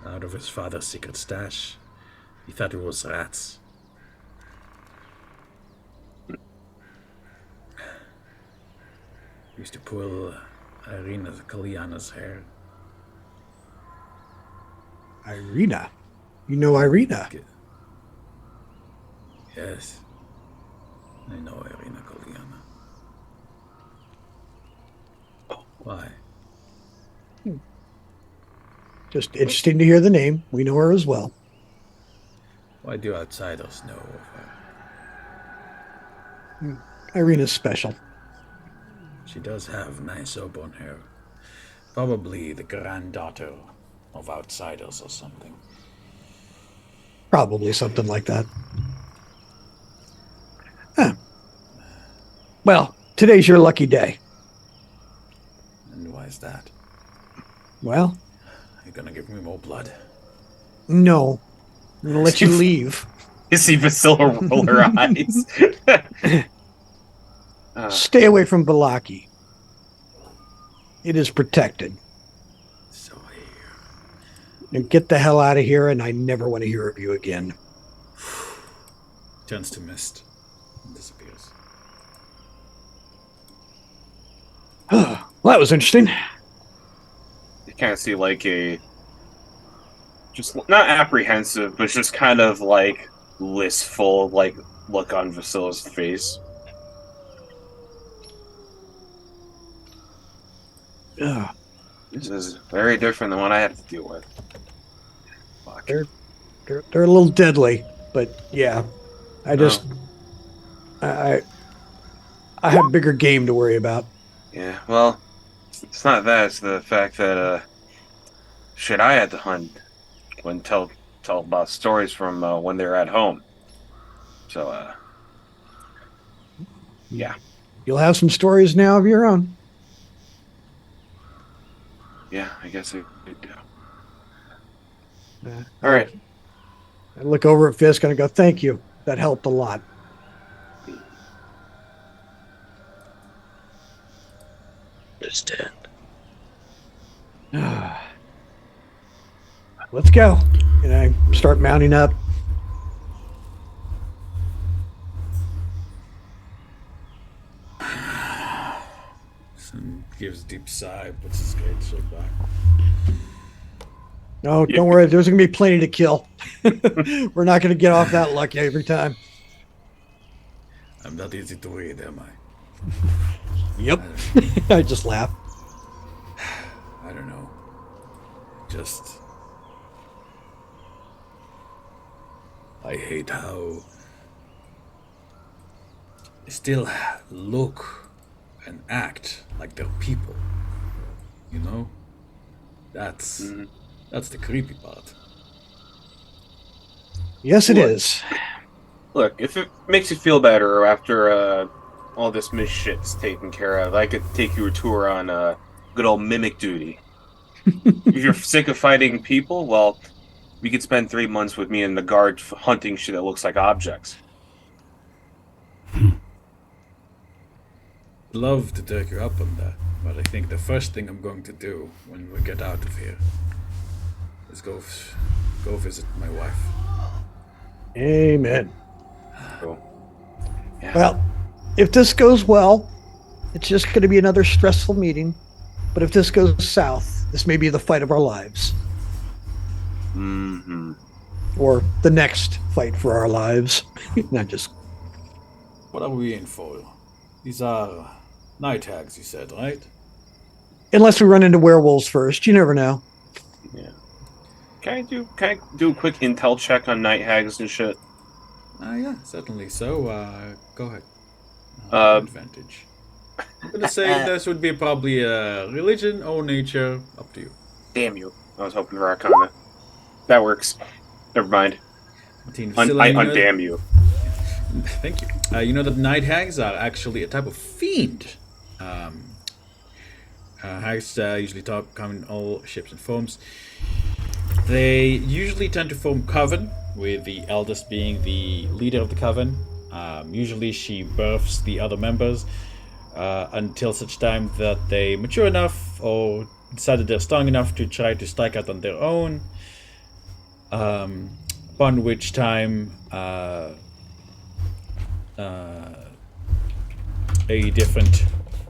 out of his father's secret stash. He thought it was rats. We used to pull Kalyana's hair. Irina. You know Irina. Yes. I know Irina Kalyana. Why? Just interesting to hear the name. We know her as well. Why do outsiders know of her? Irina's special. She does have nice auburn hair. Probably the granddaughter of outsiders or something. Probably something like that. Huh. Well, today's your lucky day. And why is that? Well, You're gonna give me more blood? no. I'm going to let you leave. You see Vasilla roll her eyes. Stay away from Balaki. It is protected. So I hear. Now get the hell out of here, and I never want to hear of you again. Turns to mist and disappears. Well, that was interesting. You kind of see like a just not apprehensive, but just kind of like listful like look on Vasilla's face. Ugh. This is very different than what I have to deal with. Fuck. They're a little deadly, but yeah, I just I have bigger game to worry about. Yeah, well, it's not that. It's the fact that shit I had to hunt when tell about stories from when they were at home. So, yeah. You'll have some stories now of your own. Yeah, I guess I do. All All right. I look over at Fisk and I go, thank you. That helped a lot. Understand. Let's go. And I start mounting up. And gives a deep sigh, puts his great sword back. No, don't worry. There's going to be plenty to kill. We're not going to get off that lucky every time. I'm not easy to read, am I? Yep. I just laugh. I don't know. Just. I hate how. They still look and act like they're people. You know? That's the creepy part. Yes, it is. Look, if it makes you feel better after all this shit's taken care of, I could take you a tour on good old mimic duty. If you're sick of fighting people, well, we could spend 3 months with me in the guard hunting shit that looks like objects. Love to take you up on that, but I think the first thing I'm going to do when we get out of here is go visit my wife. Amen. Cool. Yeah. Well, if this goes well, it's just going to be another stressful meeting. But if this goes south, this may be the fight of our lives. Mm-hmm. Or the next fight for our lives. Not just. What are we in for? These are night hags, you said, right? Unless we run into werewolves first. You never know. Yeah. Can I do a quick intel check on night hags and shit? Yeah, certainly. So, go ahead. Advantage. I'm gonna say this would be probably religion or nature. Up to you. Damn you. I was hoping for Arcana. That works. Never mind. I undamn you. Thank you. You know that night hags are actually a type of fiend. Hags usually come in all shapes and forms. They usually tend to form coven, with the eldest being the leader of the coven. Usually she births the other members until such time that they mature enough or decide that they're strong enough to try to strike out on their own. Upon which time a different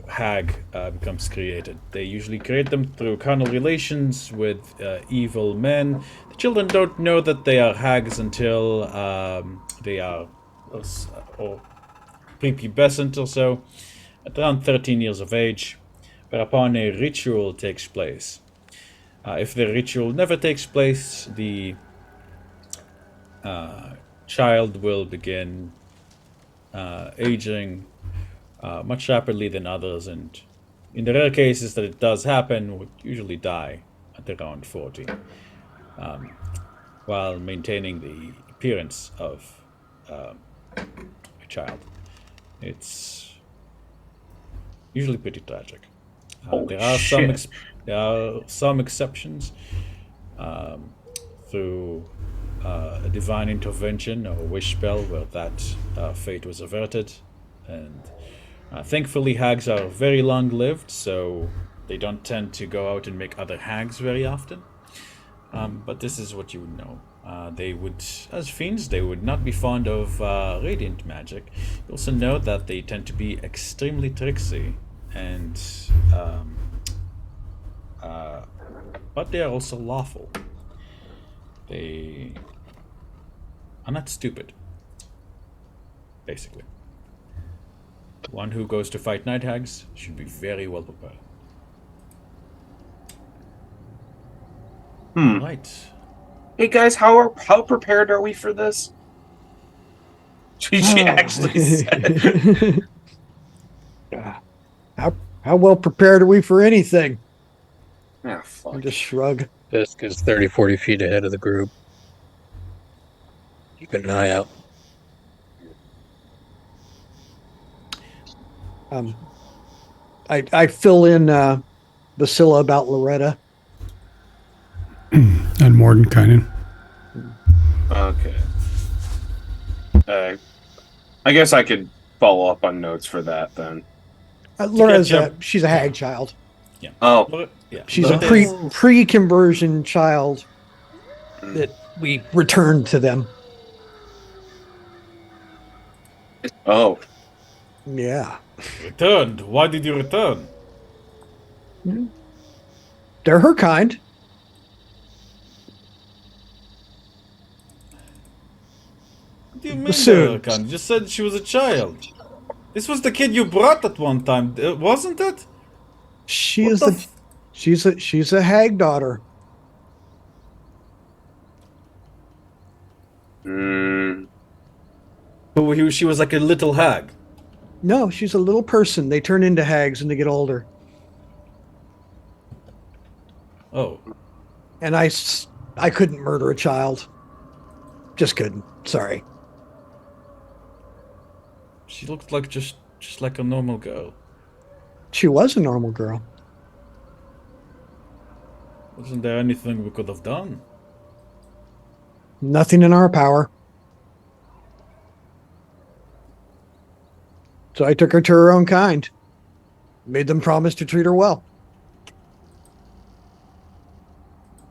hag becomes created. They usually create them through carnal relations with evil men. The children don't know that they are hags until they are or prepubescent or so, at around 13 years of age, whereupon a ritual takes place. If the ritual never takes place, the child will begin aging much rapidly than others, and in the rare cases that it does happen, would usually die at around 40, while maintaining the appearance of a child. It's usually pretty tragic. There are some exceptions through a divine intervention or a wish spell where that fate was averted, and thankfully hags are very long-lived, so they don't tend to go out and make other hags very often. But this is what you would know. They would, as fiends, they would not be fond of radiant magic. You also know that they tend to be extremely tricksy, and but they are also lawful. They are not stupid, basically. One who goes to fight night hags should be very well prepared. Right. Hey guys, how prepared are we for this? She actually said. How well prepared are we for anything? Ah, fuck. I just shrug. Fisk is 30, 40 feet ahead of the group. Keep an eye out. I fill in Basila about Loretta. And Mordenkainen. Okay. I guess I could follow up on notes for that then. Loretta's your- she's a hag child. Yeah. Oh. Yeah. She's a Oh. pre-conversion child that we returned to them. Oh. Yeah. Returned. Why did you return? They're her kind. What do you mean Bassoon. they're kind? You just said she was a child. This was the kid you brought at one time, wasn't it? She What is the the she's a hag daughter. Mm. So she was like a little hag. No, she's a little person. They turn into hags when they get older. Oh. And I couldn't murder a child. Just couldn't. Sorry. She looked like just like a normal girl. She was a normal girl. Wasn't there anything we could have done? Nothing in our power. So I took her to her own kind. Made them promise to treat her well.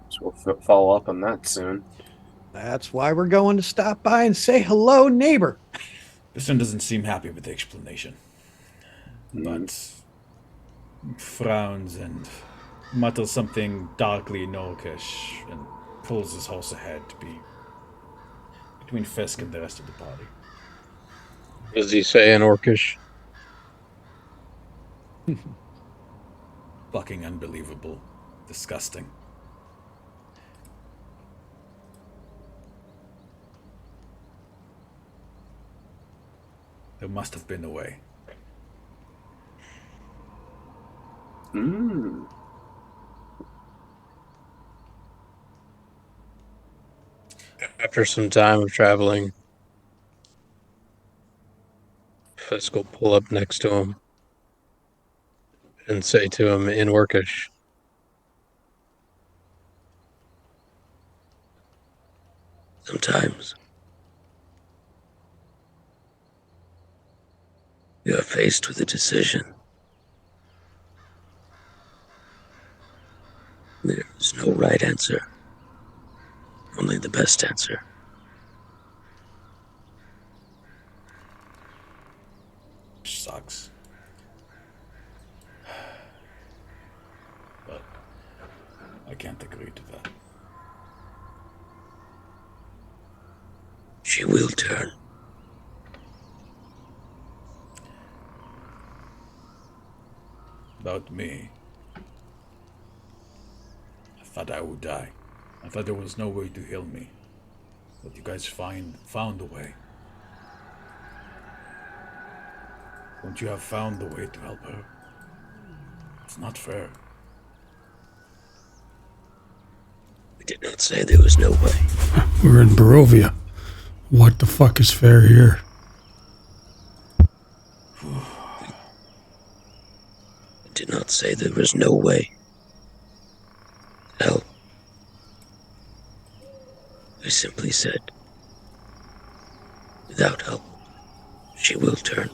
So we'll follow up on that soon. That's why we're going to stop by and say hello, neighbor. This one doesn't seem happy with the explanation. But frowns and mutters something darkly Norkish and pulls his horse ahead to be between Fisk and the rest of the party. Does he say in Orcish? Fucking unbelievable. Disgusting. There must have been a way. Mm. After some time of traveling, Fisk will pull up next to him and say to him in Orcish, Sometimes you are faced with a decision. There is no right answer, only the best answer. Sucks. But I can't agree to that. She will turn. About me. I thought I would die. I thought there was no way to heal me. But you guys found a way. Wouldn't you have found a way to help her? It's not fair. We did not say there was no way. We're in Barovia. What the fuck is fair here? We did not say there was no way. Hell. We simply said, without help, she will turn.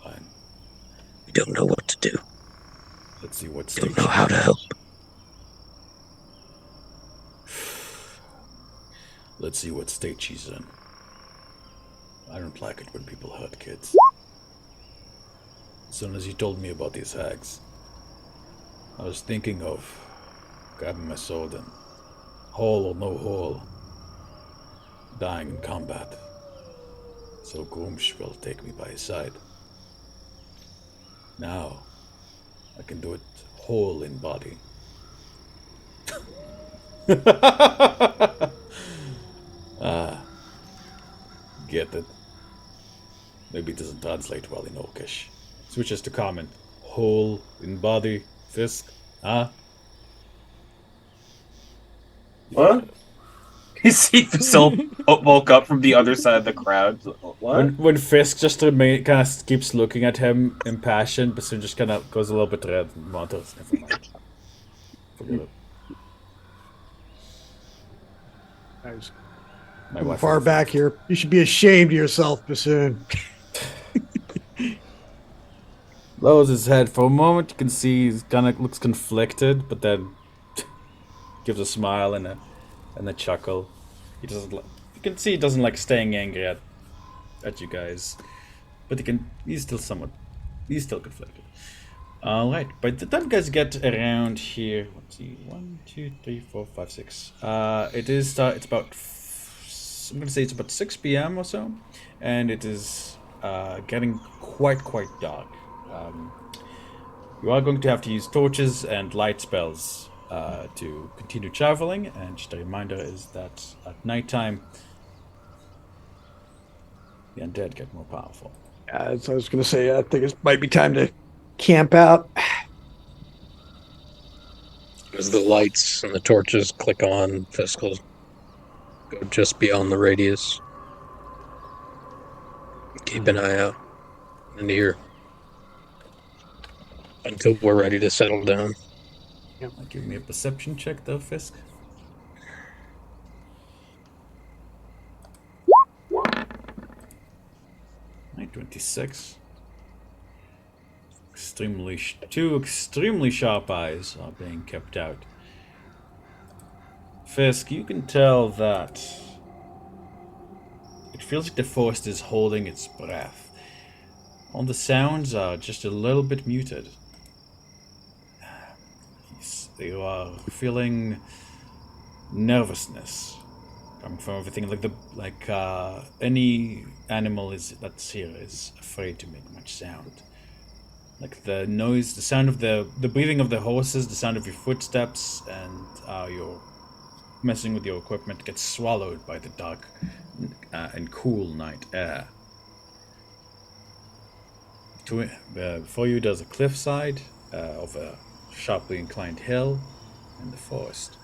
Fine. We don't know what to do. Let's see what Don't stage know how to help. Let's see what state she's in. I don't like it when people hurt kids. As soon as you told me about these hags, I was thinking of grabbing my sword and, hole or no hole, dying in combat. So Grumsh will take me by his side. Now, I can do it whole in body. Get it? Maybe it doesn't translate well in Orcish. Switches to common. Whole in body. Fisk. Huh? What? You see Phil woke up from the other side of the crowd. What? When Fisk just kind of keeps looking at him impassioned, but soon just kind of goes a little bit red and mutters, "Never mind. Forget it." I was My too wife far would have back laughed. here. You should be ashamed of yourself, Bassoon. Lowers his head for a moment. You can see he kind of looks conflicted, but then gives a smile and a chuckle. He doesn't. You can see he doesn't like staying angry at you guys, but he's still conflicted. All right, by the time you guys get around here, let's see, 1, 2, 3, 4, 5, 6. It's about. I'm gonna say it's about 6 p.m. or so, and it is getting quite dark. You are going to have to use torches and light spells to continue traveling, and just a reminder is that at nighttime, the undead get more powerful. So I was going to say, I think it might be time to camp out. As the lights and the torches click on, Fisk'll go just beyond the radius. Keep an eye out and ear until we're ready to settle down. Give me a perception check, though, Fisk. Right, 26. Two extremely sharp eyes are being kept out. Fisk, you can tell that it feels like the forest is holding its breath. All the sounds are just a little bit muted. You are feeling nervousness coming from everything. Any animal that's here is afraid to make much sound. Like the noise, the sound of the breathing of the horses, the sound of your footsteps, and your messing with your equipment gets swallowed by the dark and cool night air. Before you, there's a cliffside of a sharply inclined hill and the forest.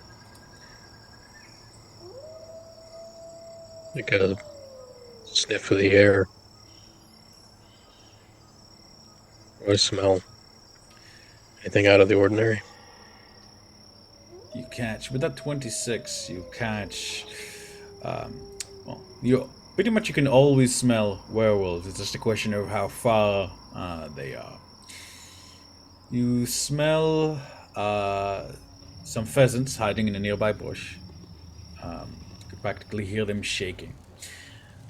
Like a sniff of the air. Or smell. Anything out of the ordinary? You catch, with that 26, you catch, you pretty much you can always smell werewolves. It's just a question of how far they are. You smell some pheasants hiding in a nearby bush. You can practically hear them shaking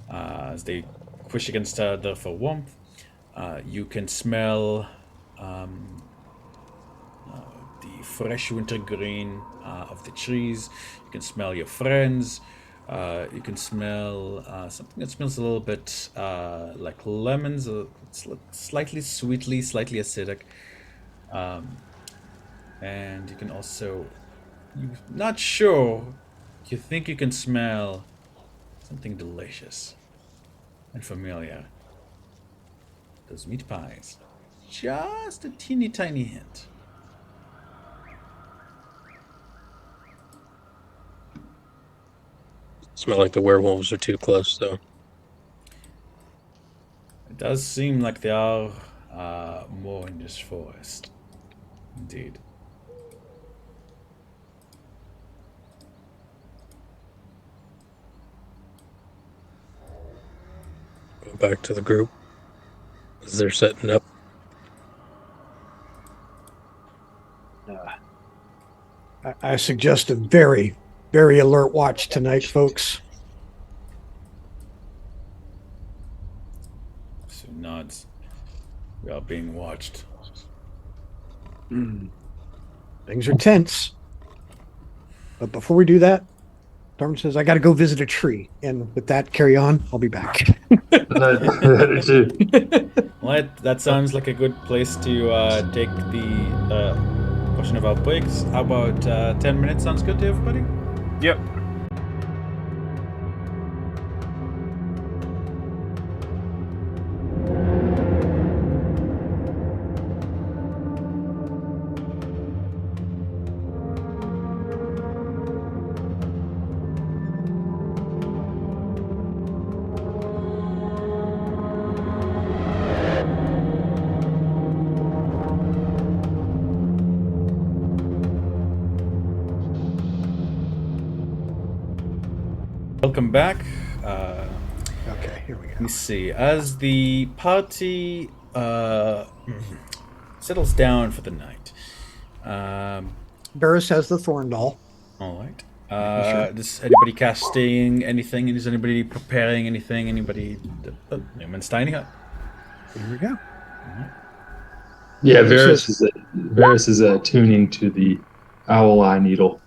as they push against each other for warmth. You can smell the fresh winter green of the trees. You can smell your friends. You can smell something that smells a little bit like lemons, slightly sweetly, slightly acidic. And you can also, you're not sure, you think you can smell something delicious and familiar. Those meat pies. Just a teeny tiny hint. Smell like the werewolves are too close, though. It does seem like there are more in this forest. Indeed. Go back to the group as they're setting up. I suggest a very, very alert watch tonight, folks. So nods. We are being watched. Things are tense. But before we do that, Darwin says, I got to go visit a tree. And with that, carry on. I'll be back. Well, that sounds like a good place to take the portion of our breaks. How about 10 minutes? Sounds good to everybody? Yep. welcome back. Okay, here we Let go. me see. As the party settles down for the night. Barris has the thorn doll. All right. Sure. Is anybody casting anything? Is anybody preparing anything? Anybody? Newman's tiny hut. Here we go. Yeah, This Varys is tuning to the owl eye needle,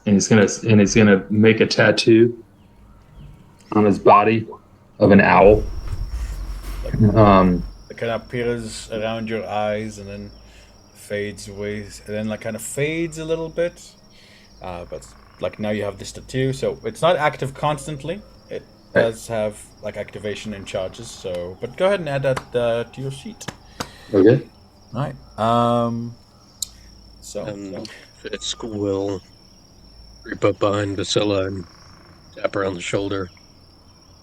and he's gonna make a tattoo on his body of an owl. It kind of appears around your eyes and then fades away, and then like kind of fades a little bit. But like now you have this tattoo, so it's not active constantly. It does have like activation and charges. So, but go ahead and add that to your sheet. Okay. All right. So Fisk will creep up behind Vasilla and tap her on the shoulder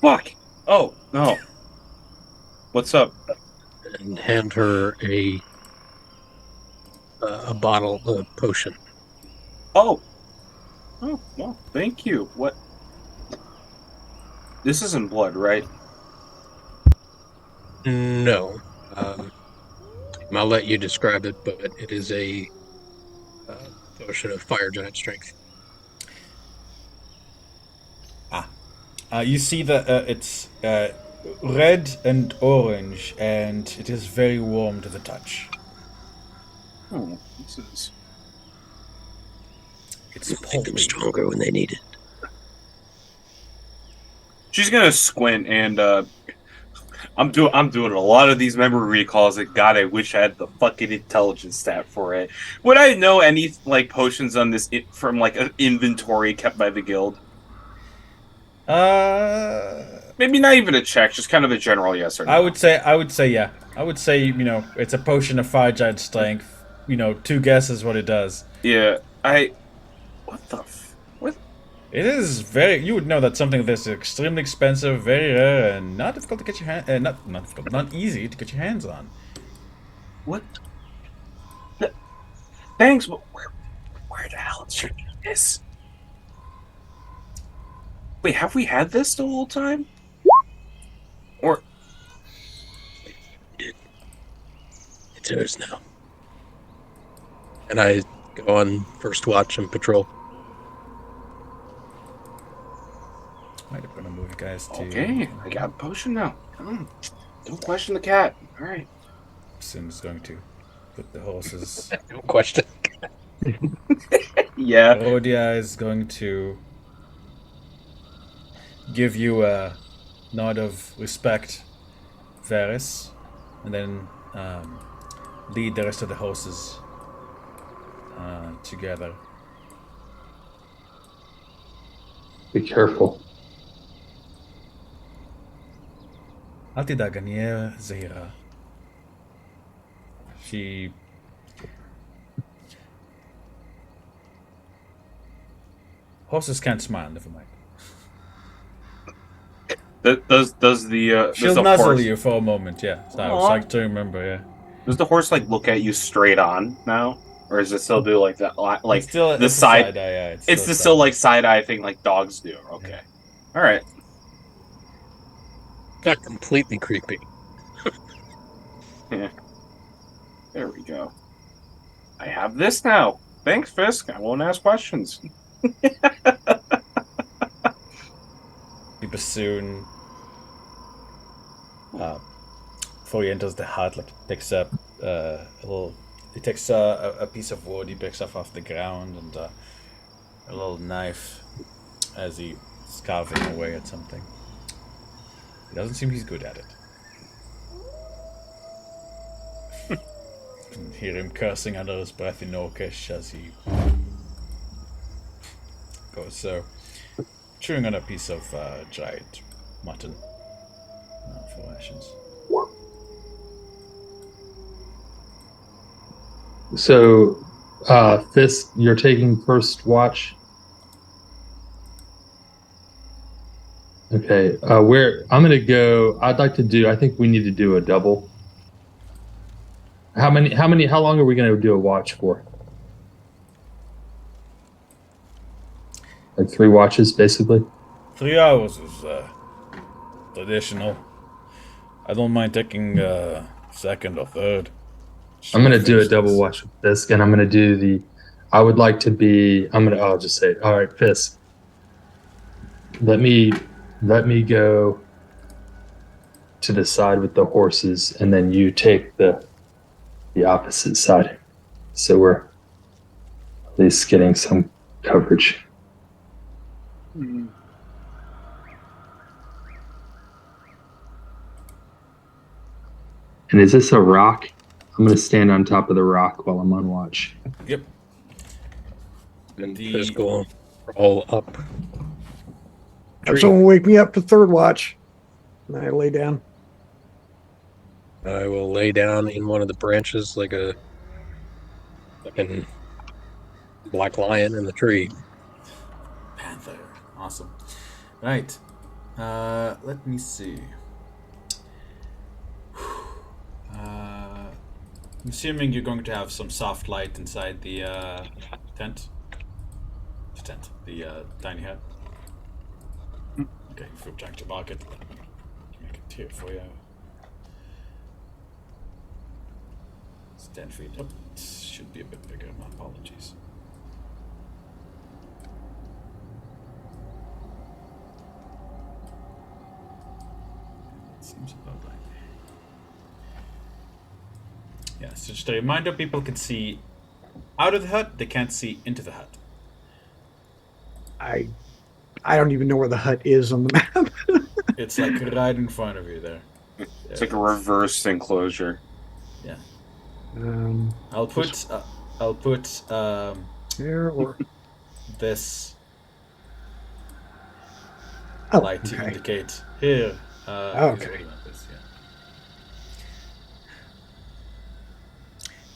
Fuck! Oh, no. What's up? and hand her a bottle of potion. Oh! Oh, well, thank you. What? This isn't blood, right? No. I'll let you describe it, but it is a potion of fire giant strength. you see that it's red and orange, and it is very warm to the touch. Oh, this is... It's Make them pulpy. stronger when they need it. She's gonna squint and I'm doing a lot of these memory recalls that God, I wish I had the fucking intelligence stat for it. Would I know any like potions on this from like an inventory kept by the guild? Maybe not even a check, just kind of a general yes or no. I would say yeah. I would say, it's a potion of fire giant strength. 2 guesses what it does. Yeah, what the what? It is you would know that something that's extremely expensive, very rare, and not difficult to get your hand, not difficult, not easy to get your hands on. What? Thanks, but where the hell did you get this? Wait, have we had this the whole time? Or It's hers now. And I go on first watch and patrol. Might have gonna move you guys to. okay, I got a potion now. Don't question the cat. All right. Sim's going to put the horses. No question. Yeah. Rodia is going to give you a nod of respect, Varys, and then lead the rest of the horses together. Be careful. אל תדאג, אני אהיה זהירה. She... Horses can't smile, never mind. Does the She'll does the nuzzle horse, you for a moment, yeah. So I was Aw. like to remember, yeah. Does the horse like look at you straight on now, or does it still do like that? Like It's still, the it's a side. eye, yeah. It's the still like side eye thing like dogs do. Okay. All right. Not completely creepy. There we go. I have this now. Thanks, Fisk. I won't ask questions. The bassoon, before he enters the hut, like picks up he takes a piece of wood he picks up off the ground and a little knife as he's carving away at something. It doesn't seem he's good at it. You can hear him cursing under his breath in Orcish as he goes so. Chewing on a piece of dried mutton for rations. So, Fisk, you're taking first watch. Okay, where I'm gonna go. I'd like to do. I think we need to do a double. How long are we gonna do a watch for? Like 3 watches, basically. 3 hours is traditional. I don't mind taking second or third. I'm gonna do a Finish double this. watch with Fisk, and I'm gonna do the. I would like to be. I'll just say it. All right, Fisk. Let me go to the side with the horses, and then you take the opposite side. So we're at least getting some coverage. And is this a rock? I'm gonna stand on top of the rock while I'm on watch. Yep. And The- just go roll up. Have Tree. someone wake me up for third watch. And I lay down. I will lay down in one of the branches like a fucking black lion in the tree. Panther. Awesome. Right. Let me see. I'm assuming you're going to have some soft light inside the tent. The tent. The tiny hut. Okay, if you're trying to mark it, make it here for you. It's 10 feet. Oh, it should be a bit bigger. My apologies. It seems about right. Yeah, so just a reminder, people can see out of the hut, they can't see into the hut. I don't even know where the hut is on the map. It's like right in front of you there. It's like a reverse enclosure. Yeah. um, I'll put there or this oh, light to okay. indicate here. Okay. is where the map is, yeah.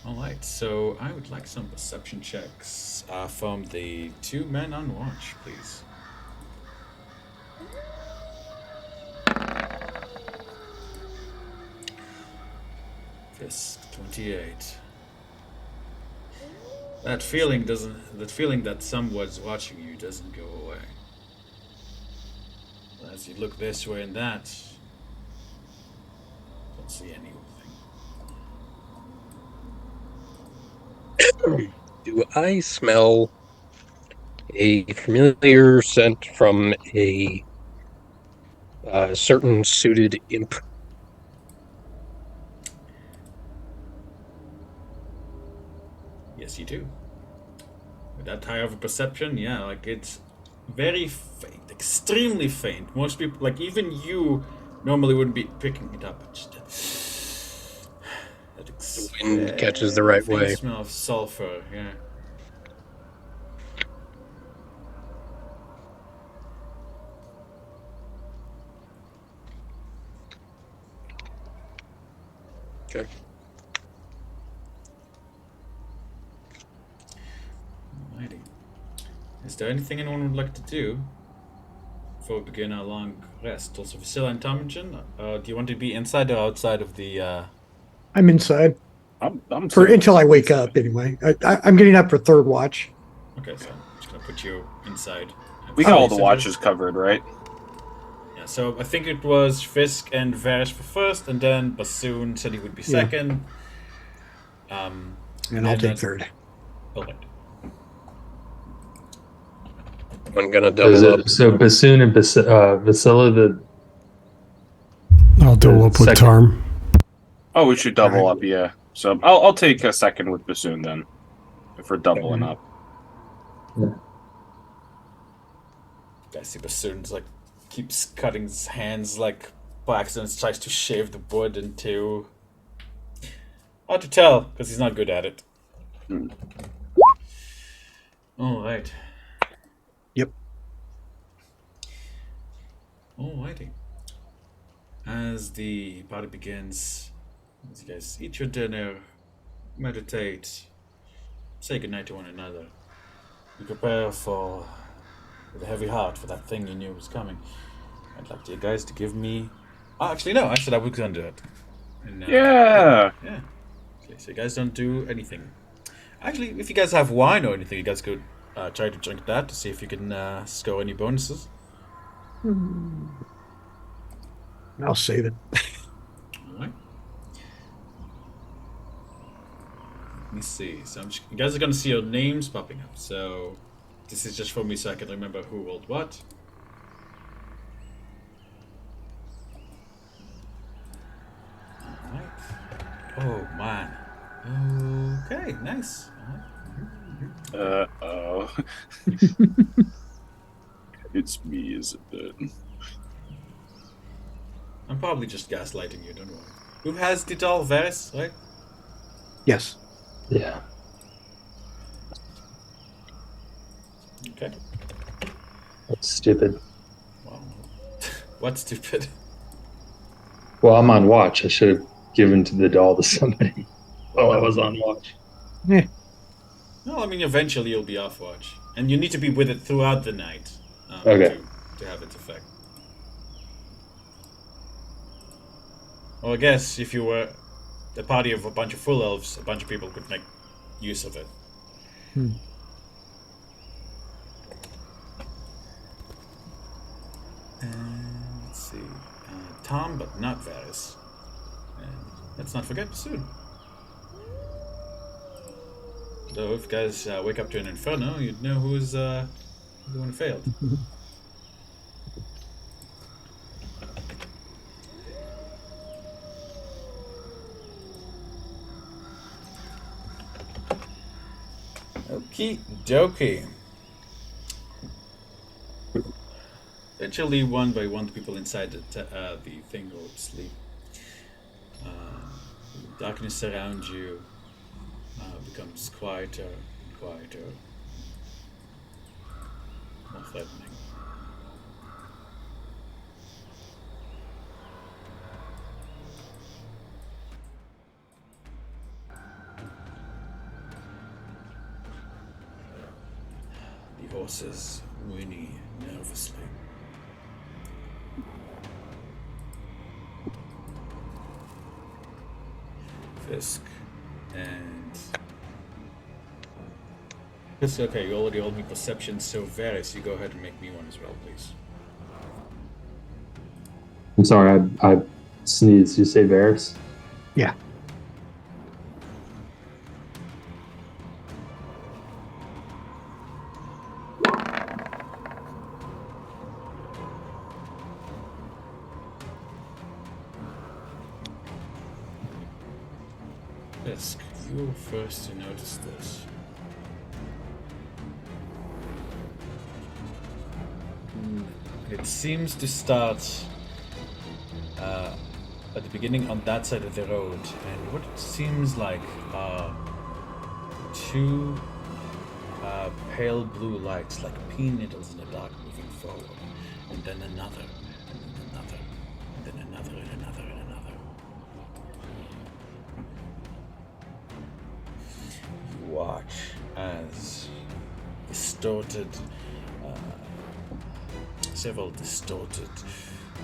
All right, so I would like some perception checks from the 2 men on watch, please. Fisk 28. That feeling that someone's watching you doesn't go away. As you look this way and that, don't see anything. Do I smell a familiar scent from a certain suited imp? Yes, you do. With that high of a perception, yeah, like it's very faint, extremely faint. Most people, like even you, normally wouldn't be picking it up. It's just that The wind catches the right faint way. smell of sulfur, yeah. Okay. Alrighty. Is there anything anyone would like to do before we begin our long rest? Also, Vasila and Tomajan, do you want to be inside or outside of the? I'm inside I'm for sitting- until I wake up. Anyway, I'm getting up for third watch. Okay, so I'm just gonna put you inside. We got all the Vasila, watches covered, right? Yeah, so I think it was Fisk and Varish for first, and then Bassoon said he would be Yeah. second. And I'll take third. Alright. I'm gonna double up. So Bassoon and Vasila, I'll double up with Second. Tarm. Oh, we should double up, yeah. So I'll take a second with Bassoon then, if we're doubling up. I see Bassoon's like keeps cutting his hands like by accident, tries to shave the wood into. Hard to tell because he's not good at it. All right. Yep. Alrighty. As the party begins, as you guys eat your dinner, meditate, say goodnight to one another, you prepare for with a heavy heart for that thing you knew was coming. I'd like you guys to give me. Oh, actually, no. I said I was gonna do it. And, Yeah. Yeah. Okay, so you guys don't do anything. Actually, if you guys have wine or anything, you guys could try to drink that to see if you can score any bonuses. I'll save it. All right. Let me see. So you guys are gonna see your names popping up. So this is just for me, so I can remember who rolled what. All right. Oh man. Okay. Nice. All right. Oh. It's me, isn't it? I'm probably just gaslighting you. Don't worry. Who has the doll, Varys? Right? Yes. Yeah. Okay. That's stupid. Well, what's stupid? Well, I'm on watch. I should have given to the doll to somebody while I was on watch. Eh, No, I mean eventually you'll be off watch, and you need to be with it throughout the night Okay. to have its effect. Well, I guess if you were a party of a bunch of full elves, a bunch of people could make use of it. Let's see, Tom, but not Varys. And let's not forget Bassoon. So if guys wake up to an inferno, you'd know who's the one who failed. Okie dokie. Eventually, one by one, the people inside the thing go to sleep. Darkness around you becomes quieter and quieter, more threatening. The horses whinny nervously. Fisk and Fisk, okay, you already rolled me perception, so Varys, you go ahead and make me one as well, please. I'm sorry, I sneezed. You say Varys? yeah. Fisk, you were first to notice this. It seems to start at the beginning on that side of the road, and what it seems like are two pale blue lights, like pea needles in the dark, moving forward, and then another, and then another, and then another, and another, and another. You watch as distorted, several distorted.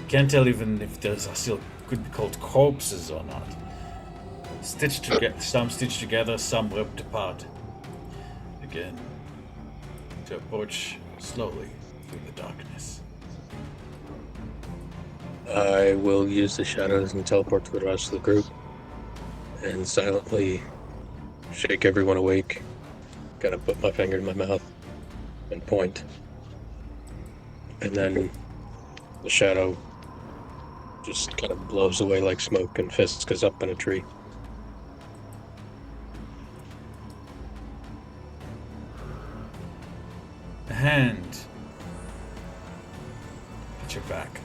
Can't tell even if there's still could be called corpses or not. Stitched together, some stitched together, some ripped apart. Again, to approach slowly through the darkness. I will use the shadows and teleport to the rest of the group and silently shake everyone awake. Kind of put my finger in my mouth and point. And then the shadow just kind of blows away like smoke and Fisk is up in a tree. A hand at your back.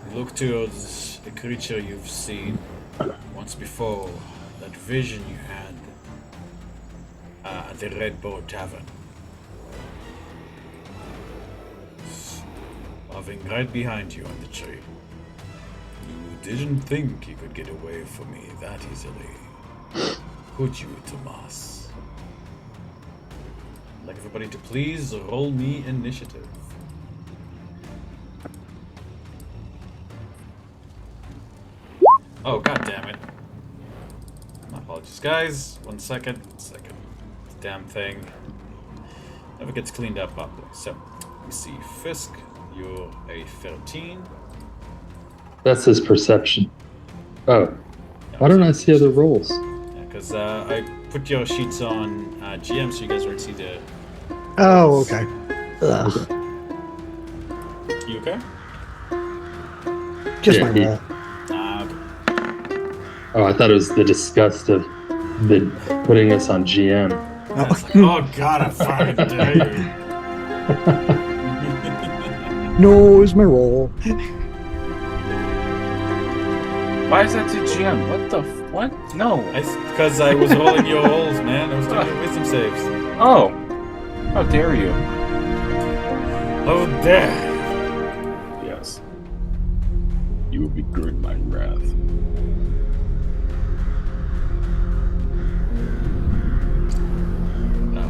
You look towards the creature you've seen once before, that vision you had at the Red Bow Tavern. Hovering right behind you on the tree. You didn't think you could get away from me that easily, could you, Tomas? I'd like everybody to please roll me initiative. Oh, god damn it. My apologies, guys. One second. Damn thing. Never gets cleaned up after. So, let me see. Fisk, you're a 13. That's his perception. Oh, why don't I see other rolls? Yeah, because I put your sheets on GM so you guys won't see the. Oh, okay. Ugh. You okay? Just Yeah, my he- roll. Okay. Oh, I thought it was the disgust of the putting us on GM. Yeah, it's like, oh god, I fucking dare you. No, is my roll. Why is that to GM? What the what? No. Because I was rolling your rolls, man. I was doing your wisdom saves. Oh. How dare you? Oh, dare. Yes. You will be girded my wrath. Now,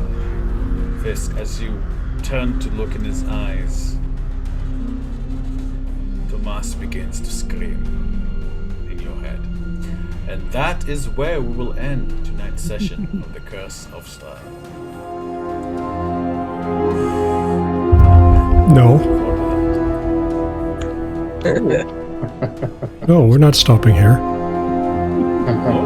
Fisk, as you turn to look in his eyes, Tomas begins to scream in your head. And that is where we will end tonight's session of the Curse of Strahd. No. No, we're not stopping here. Oh,